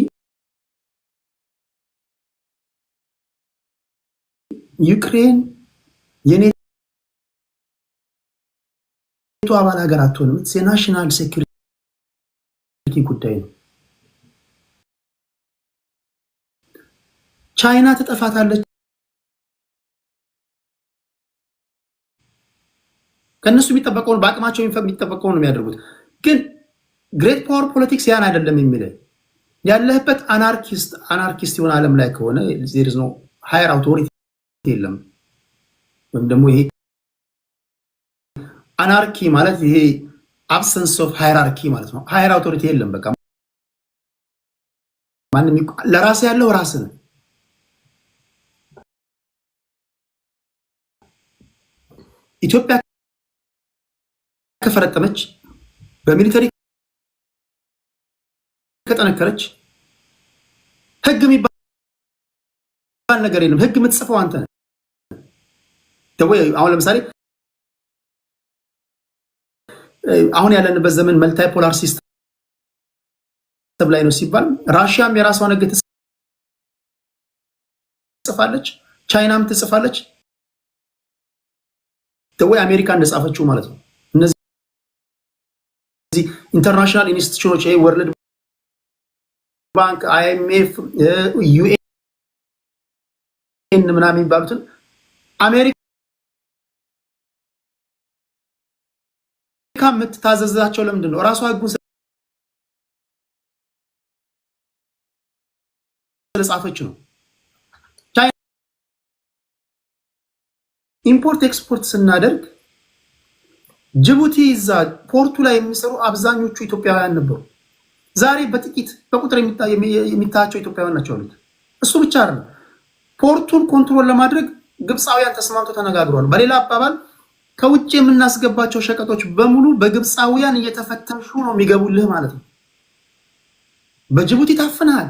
ዩክሬን የኔ አባል ሀገር አትሆንም። የናሽናል ሴኩሪቲ ጉዳይ ነው። ቻይና ትጠፋታለች። ከነሱ የሚጠበቀውን በአቅማቸው የሚጠበቀውን ነው የሚያደርጉት። ግን ግሬት ፓወር ፖለቲክስ ያን አይደለም የሚለው ያለህበት አናርኪስት የሆነ ዓለም ላይ ከሆነ there is no higher authority የለም። ወይም ደግሞ ይሄ አናርኪ ማለት ይሄ absence of hierarchy ማለት ነው። higher authority የለም። በቃ ማንም ለራስ ያለው ራስ ነው። ኢትዮጵያ ከፈረጠመች በሚሊተሪ ከጠነከረች ህግ የሚባል ነገር የለም። ህግ የምትጽፈው አንተ ነህ። አሁን ለምሳሌ አሁን ያለንበት ዘመን መልታይ ፖላር ሲስተም ላይ ነው ሲባል ራሽያም የራሷን ህግ ትጽፋለች፣ ቻይናም ትጽፋለች። አሜሪካ እንደጻፈችው ማለት ነው። እነዚህ ኢንተርናሽናል ኢንስቲትዩሽኖች ወርልድ ባንክ፣ አይኤምኤፍ፣ ዩኤን ምናምን የሚባሉትን አሜሪካ የምትታዘዛቸው ለምንድን ነው? ራሷ ህጉን ስለጻፈች ነው። ኢምፖርት ኤክስፖርት ስናደርግ ጅቡቲ እዛ ፖርቱ ላይ የሚሰሩ አብዛኞቹ ኢትዮጵያውያን ነበሩ። ዛሬ በጥቂት በቁጥር የሚታያቸው ኢትዮጵያውያን ናቸው አሉት። እሱ ብቻ አይደለም፣ ፖርቱን ኮንትሮል ለማድረግ ግብፃውያን ተስማምተው ተነጋግረዋል። በሌላ አባባል ከውጭ የምናስገባቸው ሸቀጦች በሙሉ በግብፃውያን እየተፈተሹ ነው የሚገቡልህ ማለት ነው። በጅቡቲ ታፍነሃል፣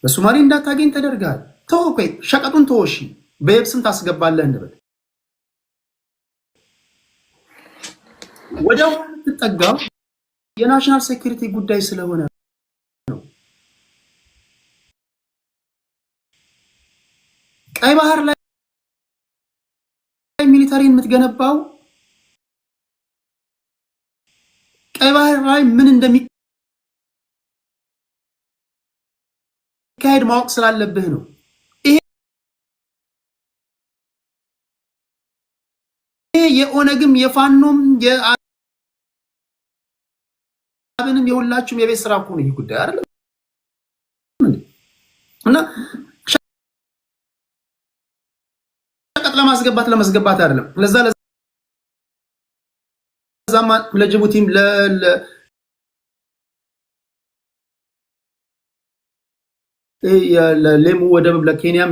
በሶማሌ እንዳታገኝ ተደርገሃል። ተው ቆይ ሸቀጡን ተወሺ በየብስም ታስገባለህ እንበል። ወዲያው የምትጠጋው የናሽናል ሴኩሪቲ ጉዳይ ስለሆነ ነው። ቀይ ባህር ላይ ሚሊታሪ የምትገነባው ቀይ ባህር ላይ ምን እንደሚካሄድ ማወቅ ስላለብህ ነው። ይሄ የኦነግም የፋኖም የአብንም የሁላችሁም የቤት ስራ እኮ ነው ይህ ጉዳይ አይደል? እና ሸቀጥ ለማስገባት አይደለም። ለዛማ ለጅቡቲም ለሌሙ ወደብ ለኬንያም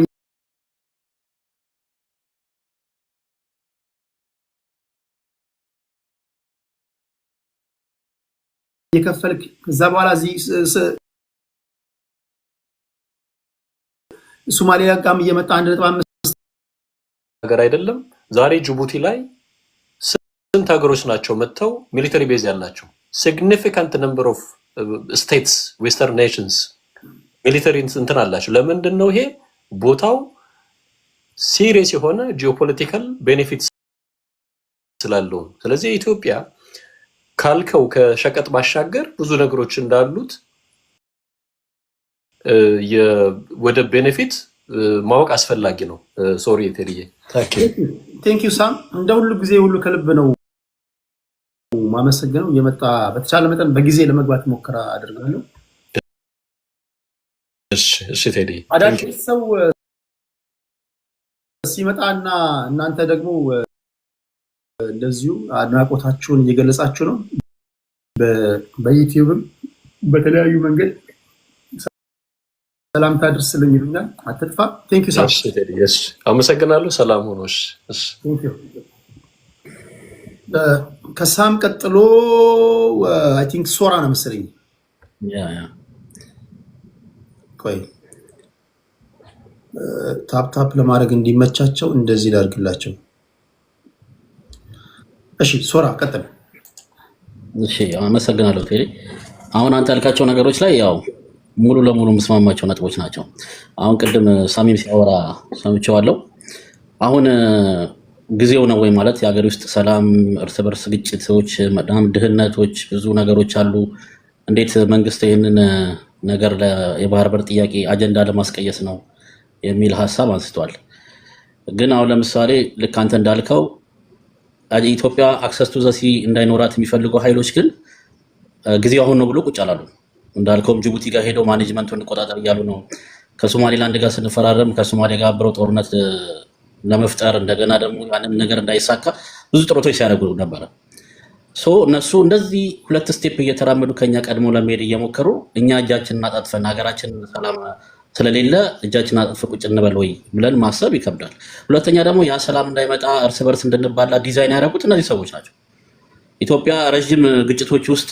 የከፈልክ ከዛ በኋላ እዚህ ሶማሊያ ጋም እየመጣ 1.5 ሀገር አይደለም። ዛሬ ጅቡቲ ላይ ስንት ሀገሮች ናቸው መጥተው ሚሊተሪ ቤዝ ያላቸው? ሲግኒፊካንት ነምበር ኦፍ ስቴትስ ዌስተርን ኔሽንስ ሚሊተሪ እንትን አላቸው። ለምንድን ነው ይሄ? ቦታው ሲሪየስ የሆነ ጂኦፖለቲካል ቤኔፊትስ ስላለው። ስለዚህ ኢትዮጵያ ካልከው ከሸቀጥ ባሻገር ብዙ ነገሮች እንዳሉት ወደ ቤኔፊት ማወቅ አስፈላጊ ነው። ሶሪ ቴሪዬ ቴንክ ዩ ሳም። እንደ ሁሉ ጊዜ ሁሉ ከልብ ነው ማመሰግነው። የመጣ በተቻለ መጠን በጊዜ ለመግባት ሞከራ አድርጋለሁ። እሺ ቴዲ አዳዲስ ሰው ሲመጣና እናንተ ደግሞ እንደዚሁ አድናቆታችሁን እየገለጻችሁ ነው። በዩቲዩብም በተለያዩ መንገድ ሰላምታ አድርስልኝ ይሉኛል። አትጥፋ። ቴንክ ዩ ሳም። እሺ አመሰግናለሁ። ሰላም ሆኖ እሺ ቴንክ ዩ። ከሳም ቀጥሎ አይ ቲንክ ሶራ ነው መሰለኝ። ቆይ ታፕ ለማድረግ እንዲመቻቸው እንደዚህ ላድርግላቸው። እሺ ሶራ ቀጥል። እሺ አመሰግናለሁ ቴዲ። አሁን አንተ ያልካቸው ነገሮች ላይ ያው ሙሉ ለሙሉ የምስማማቸው ነጥቦች ናቸው። አሁን ቅድም ሳሚም ሲያወራ ሰምቼዋለሁ። አሁን ጊዜው ነው ወይ ማለት የሀገር ውስጥ ሰላም፣ እርስ በርስ ግጭቶች፣ በጣም ድህነቶች፣ ብዙ ነገሮች አሉ። እንዴት መንግስት ይህንን ነገር የባህር በር ጥያቄ አጀንዳ ለማስቀየስ ነው የሚል ሀሳብ አንስቷል። ግን አሁን ለምሳሌ ልክ አንተ እንዳልከው ኢትዮጵያ አክሰስ ቱ ዘ ሲ እንዳይኖራት የሚፈልጉ ኃይሎች ግን ጊዜው አሁን ነው ብሎ ቁጭ አላሉ። እንዳልከውም ጅቡቲ ጋር ሄደው ማኔጅመንቱን እንቆጣጠር እያሉ ነው። ከሶማሌላንድ ጋር ስንፈራረም ከሶማሌ ጋር አብረው ጦርነት ለመፍጠር እንደገና ደግሞ ያንን ነገር እንዳይሳካ ብዙ ጥረቶች ሲያደርጉ ነበረ። እነሱ እንደዚህ ሁለት ስቴፕ እየተራመዱ ከኛ ቀድሞ ለመሄድ እየሞከሩ እኛ እጃችንን አጣጥፈን ሀገራችን ሰላም ስለሌለ እጃችንን አጣጥፈን ቁጭ እንበል ወይ ብለን ማሰብ ይከብዳል። ሁለተኛ ደግሞ ያ ሰላም እንዳይመጣ እርስ በርስ እንድንባላ ዲዛይን ያደረጉት እነዚህ ሰዎች ናቸው። ኢትዮጵያ ረዥም ግጭቶች ውስጥ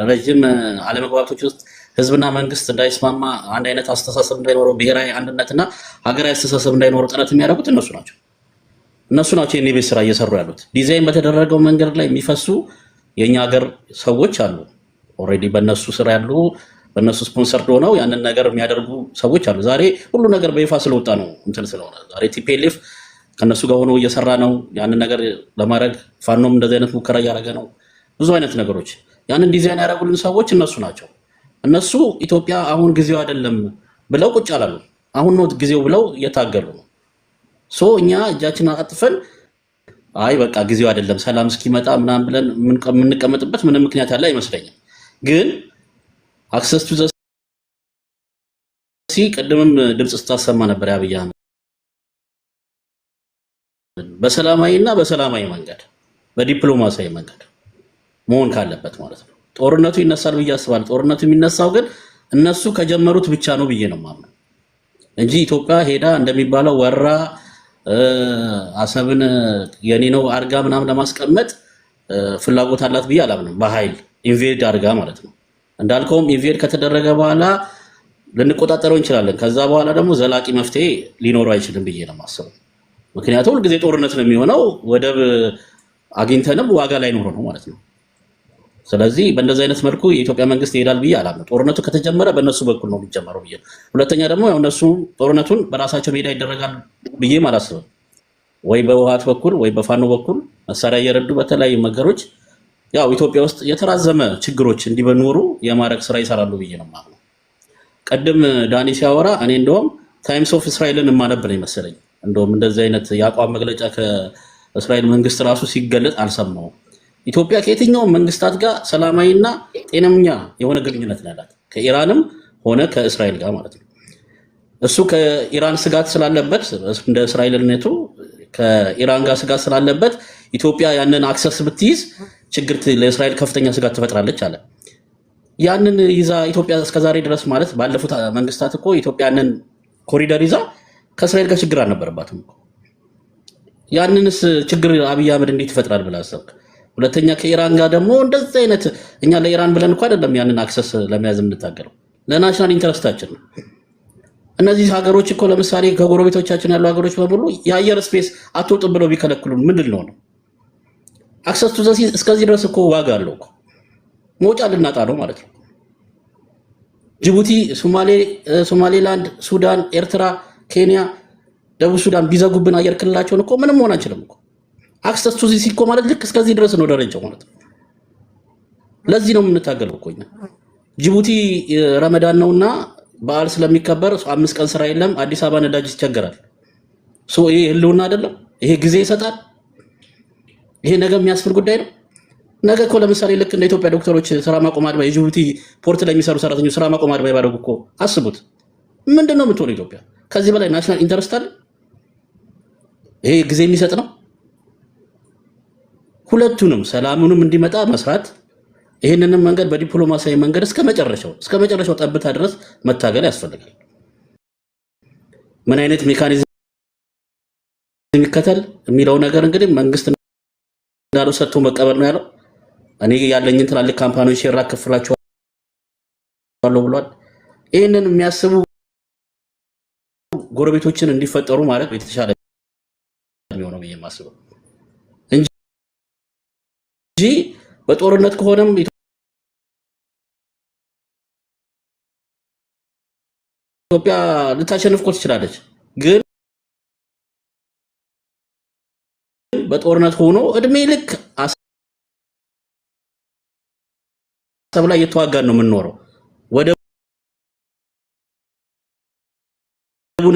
ረዥም አለመግባባቶች ውስጥ ህዝብና መንግስት እንዳይስማማ አንድ አይነት አስተሳሰብ እንዳይኖረው ብሔራዊ አንድነትና ሀገራዊ አስተሳሰብ እንዳይኖረው ጥረት የሚያደርጉት እነሱ ናቸው። የኔ ቤት ስራ እየሰሩ ያሉት ዲዛይን በተደረገው መንገድ ላይ የሚፈሱ የኛ ሀገር ሰዎች አሉ። ኦልሬዲ በእነሱ ስራ ያሉ በእነሱ ስፖንሰርድ ሆነው ያንን ነገር የሚያደርጉ ሰዎች አሉ። ዛሬ ሁሉ ነገር በይፋ ስለወጣ ነው እንትን ስለሆነ ዛሬ ቲፒኤልኤፍ ከነሱ ጋር ሆኖ እየሰራ ነው ያንን ነገር ለማድረግ። ፋኖም እንደዚህ አይነት ሙከራ እያደረገ ነው። ብዙ አይነት ነገሮች ያንን ዲዛይን ያደረጉልን ሰዎች እነሱ ናቸው። እነሱ ኢትዮጵያ አሁን ጊዜው አይደለም ብለው ቁጭ አላሉ። አሁን ነው ጊዜው ብለው እየታገሉ ነው። እኛ እጃችንን አጣጥፈን አይ በቃ ጊዜው አይደለም ሰላም እስኪመጣ ምናምን ብለን የምንቀመጥበት ምንም ምክንያት ያለ አይመስለኝም። ግን አክሰስ ቱ ዘ ሲ ቅድምም ድምፅ ስታሰማ ነበር የአብይ አህመድ በሰላማዊ መንገድ በዲፕሎማሲያዊ መንገድ መሆን ካለበት ማለት ነው። ጦርነቱ ይነሳል ብዬ አስባለሁ። ጦርነቱ የሚነሳው ግን እነሱ ከጀመሩት ብቻ ነው ብዬ ነው የማምነው እንጂ ኢትዮጵያ ሄዳ እንደሚባለው ወራ አሰብን የኔ ነው አርጋ ምናምን ለማስቀመጥ ፍላጎት አላት ብዬ አላምንም። በኃይል ኢንቬድ አርጋ ማለት ነው። እንዳልከውም ኢንቬድ ከተደረገ በኋላ ልንቆጣጠረው እንችላለን። ከዛ በኋላ ደግሞ ዘላቂ መፍትሄ ሊኖረው አይችልም ብዬ ነው የማስበው። ምክንያቱም ሁልጊዜ ጦርነት ነው የሚሆነው። ወደብ አግኝተንም ዋጋ ላይ ኖሮ ነው ማለት ነው። ስለዚህ በእንደዚህ አይነት መልኩ የኢትዮጵያ መንግስት ይሄዳል ብዬ አላምንም። ጦርነቱ ከተጀመረ በእነሱ በኩል ነው የሚጀመረው ብዬ። ሁለተኛ ደግሞ ያው እነሱ ጦርነቱን በራሳቸው ሜዳ ይደረጋል ብዬ አላስብም። ወይ በህወሓት በኩል ወይ በፋኖ በኩል መሳሪያ እየረዱ በተለያዩ መንገዶች ያው ኢትዮጵያ ውስጥ የተራዘመ ችግሮች እንዲበኖሩ የማድረግ ስራ ይሰራሉ ብዬ ነው የማምነው። ቀደም ዳኒ ሲያወራ እኔ እንደውም ታይምስ ኦፍ እስራኤልን የማነብ ነው መሰለኝ። እንደውም እንደዚህ አይነት የአቋም መግለጫ ከእስራኤል መንግስት ራሱ ሲገለጥ አልሰማውም። ኢትዮጵያ ከየትኛውም መንግስታት ጋር ሰላማዊና ጤነኛ የሆነ ግንኙነት ነው ያላት ከኢራንም ሆነ ከእስራኤል ጋር ማለት ነው። እሱ ከኢራን ስጋት ስላለበት እንደ እስራኤልነቱ ከኢራን ጋር ስጋት ስላለበት ኢትዮጵያ ያንን አክሰስ ብትይዝ ችግር ለእስራኤል ከፍተኛ ስጋት ትፈጥራለች አለ። ያንን ይዛ ኢትዮጵያ እስከዛሬ ድረስ ማለት ባለፉት መንግስታት እኮ ኢትዮጵያ ያንን ኮሪደር ይዛ ከእስራኤል ጋር ችግር አልነበረባትም። ያንንስ ችግር አብይ አህመድ እንዴት ይፈጥራል ብለህ አሰብክ? ሁለተኛ ከኢራን ጋር ደግሞ እንደዚህ አይነት እኛ ለኢራን ብለን እንኳን አይደለም ያንን አክሰስ ለመያዝ የምንታገለው ለናሽናል ኢንተረስታችን ነው። እነዚህ ሀገሮች እኮ ለምሳሌ ከጎረቤቶቻችን ያሉ ሀገሮች በሙሉ የአየር ስፔስ አትወጡም ብለው ቢከለክሉን ምንድን ነው አክሰስ ቱ ዘ ሲ እስከዚህ ድረስ እኮ ዋጋ አለው እኮ መውጫ ልናጣ ነው ማለት ነው። ጅቡቲ፣ ሶማሌላንድ፣ ሱዳን፣ ኤርትራ፣ ኬንያ፣ ደቡብ ሱዳን ቢዘጉብን አየር ክልላቸውን እኮ ምንም መሆን አንችልም እኮ። አክሰስ ቱ ዘ ሲ እኮ ማለት ልክ እስከዚህ ድረስ ነው ደረጃው ማለት ነው። ለዚህ ነው የምንታገለው እኮ እኛ። ጅቡቲ ረመዳን ነውና በዓል ስለሚከበር 5 ቀን ስራ የለም። አዲስ አበባ ነዳጅ ይቸገራል። ይሄ ህልውና አይደለም? ይሄ ጊዜ ይሰጣል? ይሄ ነገ የሚያስፈል ጉዳይ ነው። ነገ እኮ ለምሳሌ ልክ እንደ ኢትዮጵያ ዶክተሮች ስራ ማቆም አድማ የጅቡቲ ፖርት ላይ የሚሰሩ ሰራተኞች ስራ ማቆም አድማ ያደረጉ እኮ አስቡት። ምንድን ነው የምትሆነው ኢትዮጵያ? ከዚህ በላይ ናሽናል ኢንተረስት አለ? ይሄ ጊዜ የሚሰጥ ነው። ሁለቱንም ሰላሙንም እንዲመጣ መስራት፣ ይህንንም መንገድ በዲፕሎማሲያዊ መንገድ እስከ መጨረሻው ጠብታ ድረስ መታገል ያስፈልጋል። ምን አይነት ሜካኒዝም የሚከተል የሚለው ነገር እንግዲህ መንግስት እንዳለው ሰጥቶ መቀበል ነው ያለው። እኔ ያለኝን ትላልቅ ካምፓኒዎች ሼር አከፍላቸዋለሁ ብሏል። ይህንን የሚያስቡ ጎረቤቶችን እንዲፈጠሩ ማለት የተሻለ የሚሆነው ብዬ የማስበው እንጂ በጦርነት ከሆነም ኢትዮጵያ ልታሸንፍ እኮ ትችላለች ግን በጦርነት ሆኖ እድሜ ልክ አሰብ ላይ እየተዋጋን ነው የምንኖረው። ወደቡንም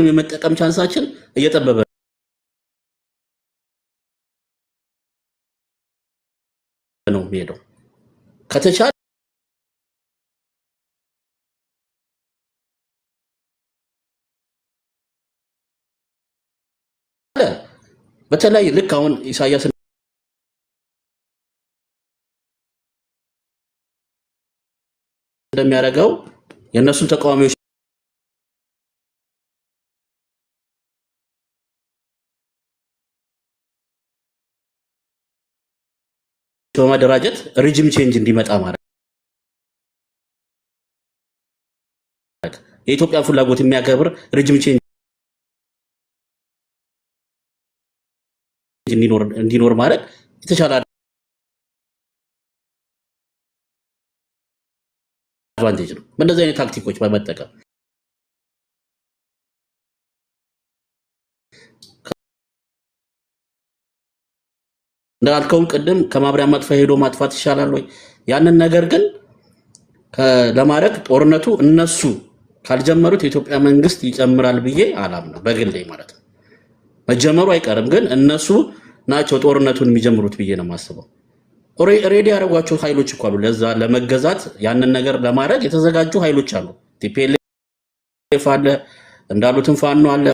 የመጠቀም ቻንሳችን እየጠበበ ነው የሚሄደው። ከተቻለ በተለይ ልክ አሁን ኢሳያስ እንደሚያደርገው የነሱን ተቃዋሚዎች በማደራጀት ሪጅም ቼንጅ እንዲመጣ ማድረግ የኢትዮጵያ ፍላጎት የሚያከብር ሪጅም ቼንጅ እንዲኖር ማድረግ የተሻለ አድቫንቴጅ ነው። በእንደዚህ አይነት ታክቲኮች በመጠቀም እንዳልከውም ቅድም ከማብሪያ ማጥፋት ሄዶ ማጥፋት ይሻላል ወይ? ያንን ነገር ግን ለማድረግ ጦርነቱ እነሱ ካልጀመሩት የኢትዮጵያ መንግስት ይጨምራል ብዬ አላምነው፣ በግሌ ማለት ነው። መጀመሩ አይቀርም፣ ግን እነሱ ናቸው ጦርነቱን የሚጀምሩት ብዬ ነው የማስበው። ሬዲ ያደረጓቸው ኃይሎች እኮ አሉ፣ ለዛ ለመገዛት ያንን ነገር ለማድረግ የተዘጋጁ ኃይሎች አሉ። ቲፒኤልኤፍ አለ፣ እንዳሉትም ፋኖ አለ፣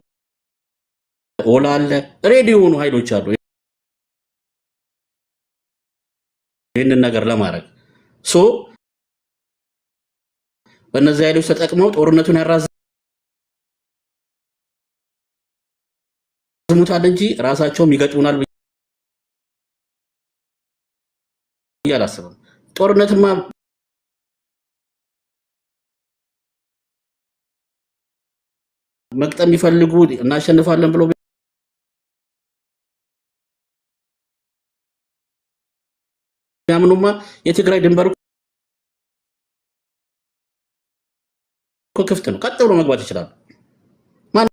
ኦላ አለ፣ ሬዲ የሆኑ ኃይሎች አሉ ይህንን ነገር ለማድረግ ሶ በእነዚህ ኃይሎች ተጠቅመው ጦርነቱን ያራዝሙታል እንጂ ራሳቸውም ይገጥሙናል ብዬ አላስብም። ጦርነትማ መቅጠም የሚፈልጉ እናሸንፋለን ብሎ ያምኑማ የትግራይ ድንበር እኮ ክፍት ነው፣ ቀጥ ብሎ መግባት ይችላሉ። ማንም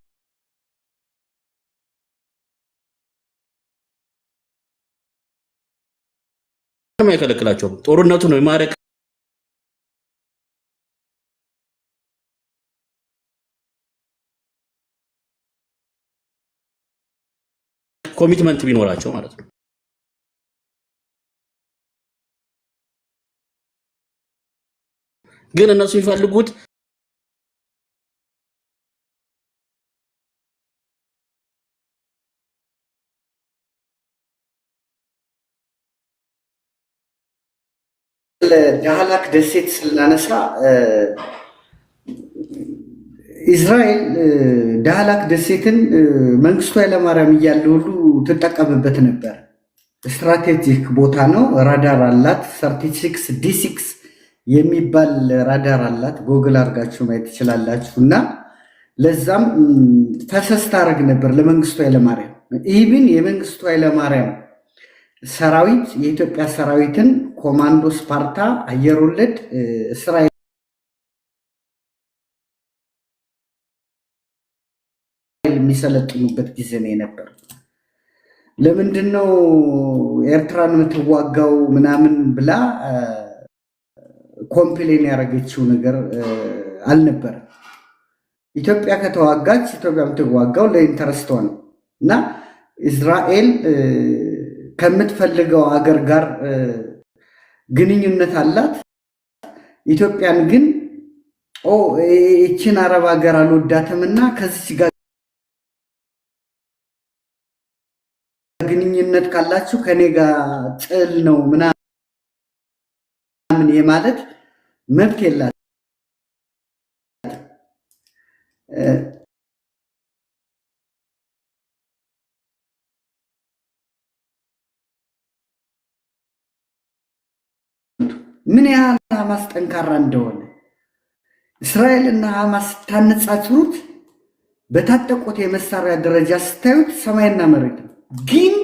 አይከለክላቸውም። ጦርነቱ ነው የማረክ ኮሚትመንት ቢኖራቸው ማለት ነው። ግን እነሱ የሚፈልጉት ዳህላክ ደሴት ስናነሳ እስራኤል ዳህላክ ደሴትን መንግስቱ ኃይለማርያም እያለ ሁሉ ትጠቀምበት ነበር። ስትራቴጂክ ቦታ ነው። ራዳር አላት። 36 ዲ6 የሚባል ራዳር አላት። ጎግል አድርጋችሁ ማየት ትችላላችሁ። እና ለዛም ፈሰስ ታደርግ ነበር ለመንግስቱ ኃይለማርያም። ኢቭን የመንግስቱ ኃይለማርያም ሰራዊት የኢትዮጵያ ሰራዊትን ኮማንዶ ስፓርታ አየር ወለድ እስራኤል የሚሰለጥኑበት ጊዜ ነው የነበር። ለምንድነው ኤርትራን የምትዋጋው ምናምን ብላ ኮምፕሌን ያደረገችው ነገር አልነበረም። ኢትዮጵያ ከተዋጋች ኢትዮጵያ የምትዋጋው ለኢንተረስቷ ነው እና እስራኤል ከምትፈልገው አገር ጋር ግንኙነት አላት። ኢትዮጵያን ግን እቺን አረብ ሀገር አልወዳትምና ከዚች ጋር ግንኙነት ካላችሁ ከኔ ጋር ጥል ነው ምናምን የማለት መብት የላት። ምን ያህል ሐማስ ጠንካራ እንደሆነ እስራኤል እና ሐማስ ታነጻጽሩት በታጠቁት የመሳሪያ ደረጃ ስታዩት ሰማይና መሬት ነው። ግን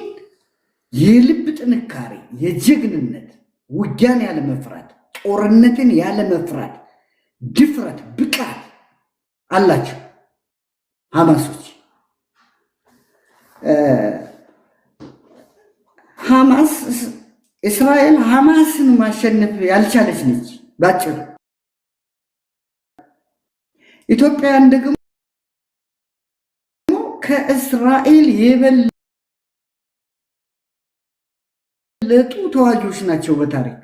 የልብ ጥንካሬ፣ የጀግንነት፣ ውጊያን ያለ መፍራት፣ ጦርነትን ያለ መፍራት ድፍረት፣ ብቃት አላቸው ሐማሶች። ሐማስ እስራኤል ሐማስን ማሸነፍ ያልቻለች ነች ባጭሩ። ኢትዮጵያን ደግሞ ከእስራኤል የበለጡ ተዋጊዎች ናቸው በታሪክ።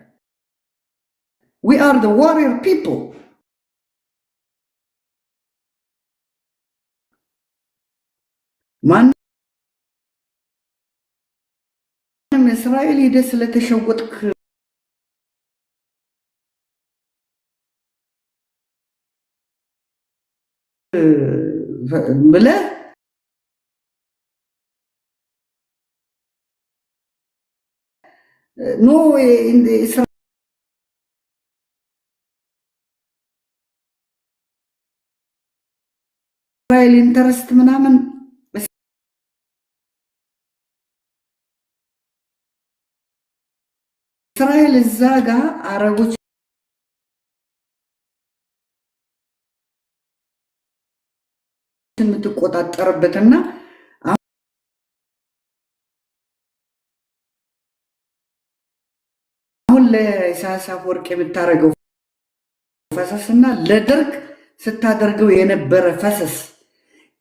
we are the warrior people. ማንም እስራኤል ሄደህ ስለተሸወጥክ ብለህ ኖ እስራኤል ኢንተረስት ምናምን እስራኤል እዛ ጋር አረቦች የምትቆጣጠርበትና አሁን ለኢሳያስ አፈወርቂ የምታደርገው ፈሰስና ለደርግ ስታደርገው የነበረ ፈሰስ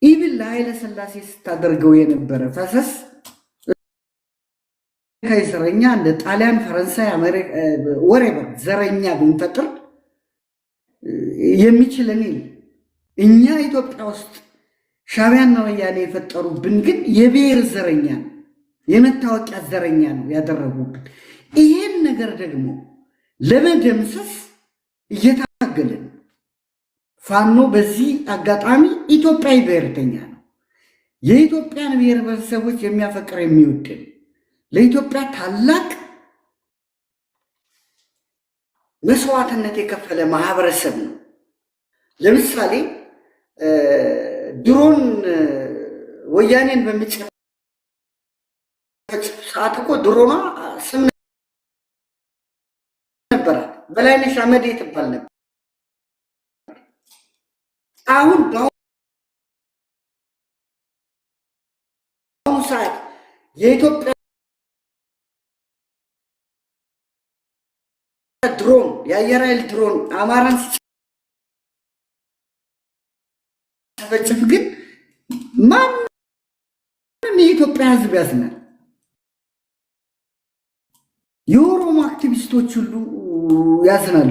ኢቭን ለኃይለ ሥላሴ ስታደርገው የነበረ ፈሰስ ከዘረኛ እንደ ጣሊያን፣ ፈረንሳይ፣ አሜሪካ ወሬቨር ዘረኛ ብንፈጥር የሚችልን እኛ ኢትዮጵያ ውስጥ ሻዕቢያና ወያኔ የፈጠሩብን ግን የብሔር ዘረኛ ነው፣ የመታወቂያ ዘረኛ ነው ያደረጉብን። ይሄን ነገር ደግሞ ለመደምሰስ እየታገልን ፋኖ በዚህ አጋጣሚ ኢትዮጵያዊ ብሔርተኛ ነው። የኢትዮጵያን ብሔር ብሔረሰቦች የሚያፈቅር የሚወድ ለኢትዮጵያ ታላቅ መስዋዕትነት የከፈለ ማህበረሰብ ነው። ለምሳሌ ድሮን ወያኔን በሚጨፍጭፍ ሰዓት እኮ ድሮኗ ስም ነበራት፣ በላይነሽ አመዴ ትባል ነበር። አሁን በአሁኑ ሰዓት የኢትዮጵያ ድሮን የአየር ኃይል ድሮን አማራን ሲጨፈጭፍ ግን ማንም የኢትዮጵያ ሕዝብ ያዝናል። የኦሮሞ አክቲቪስቶች ሁሉ ያዝናሉ።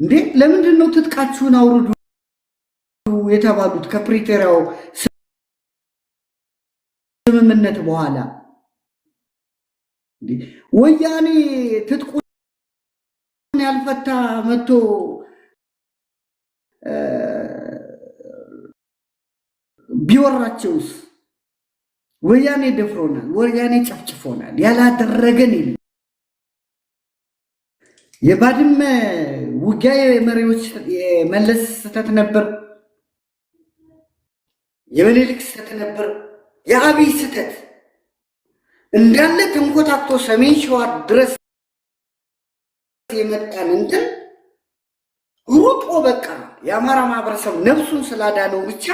እንዴ ለምንድን ነው ትጥቃችሁን አውርዱ የተባሉት? ከፕሪቶሪያው ስምምነት በኋላ ወያኔ ትጥቁ ያልፈታ መጥቶ ቢወራቸውስ? ወያኔ ደፍሮናል፣ ወያኔ ጨፍጭፎናል፣ ያላደረገን የለም። የባድመ ውጊያ የመሪዎች የመለስ ስህተት ነበር፣ የምኒልክ ስህተት ነበር፣ የአብይ ስህተት እንዳለ ተንኮታክቶ ሰሜን ሸዋ ድረስ የመጣን እንትን ሩጦ በቃ የአማራ ማህበረሰብ ነፍሱን ስላዳነው ብቻ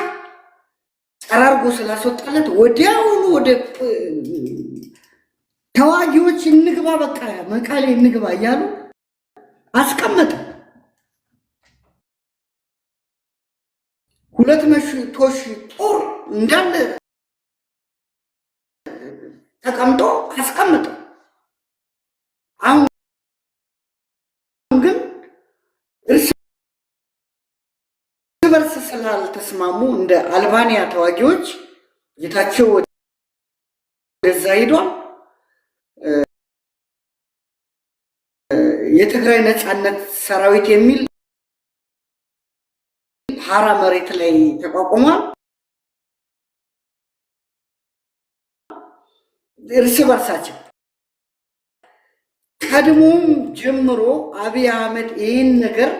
ጠራርጎ ስላስወጣለት ወዲያውኑ ወደ ተዋጊዎች እንግባ በቃ መቃሌ እንግባ እያሉ አስቀመጠ። 200 ሺህ ጦር እንዳለ ተቀምጦ አስቀመጠ። አሁን ግን እርስ በርስ ስላልተስማሙ እንደ አልባንያ ተዋጊዎች ጌታቸው ወደዛ ሄዷል። የትግራይ ነፃነት ሰራዊት የሚል ሐራ መሬት ላይ ተቋቁሟል። እርስ በርሳቸው ቀድሞም ጀምሮ አብይ አህመድ ይህን ነገር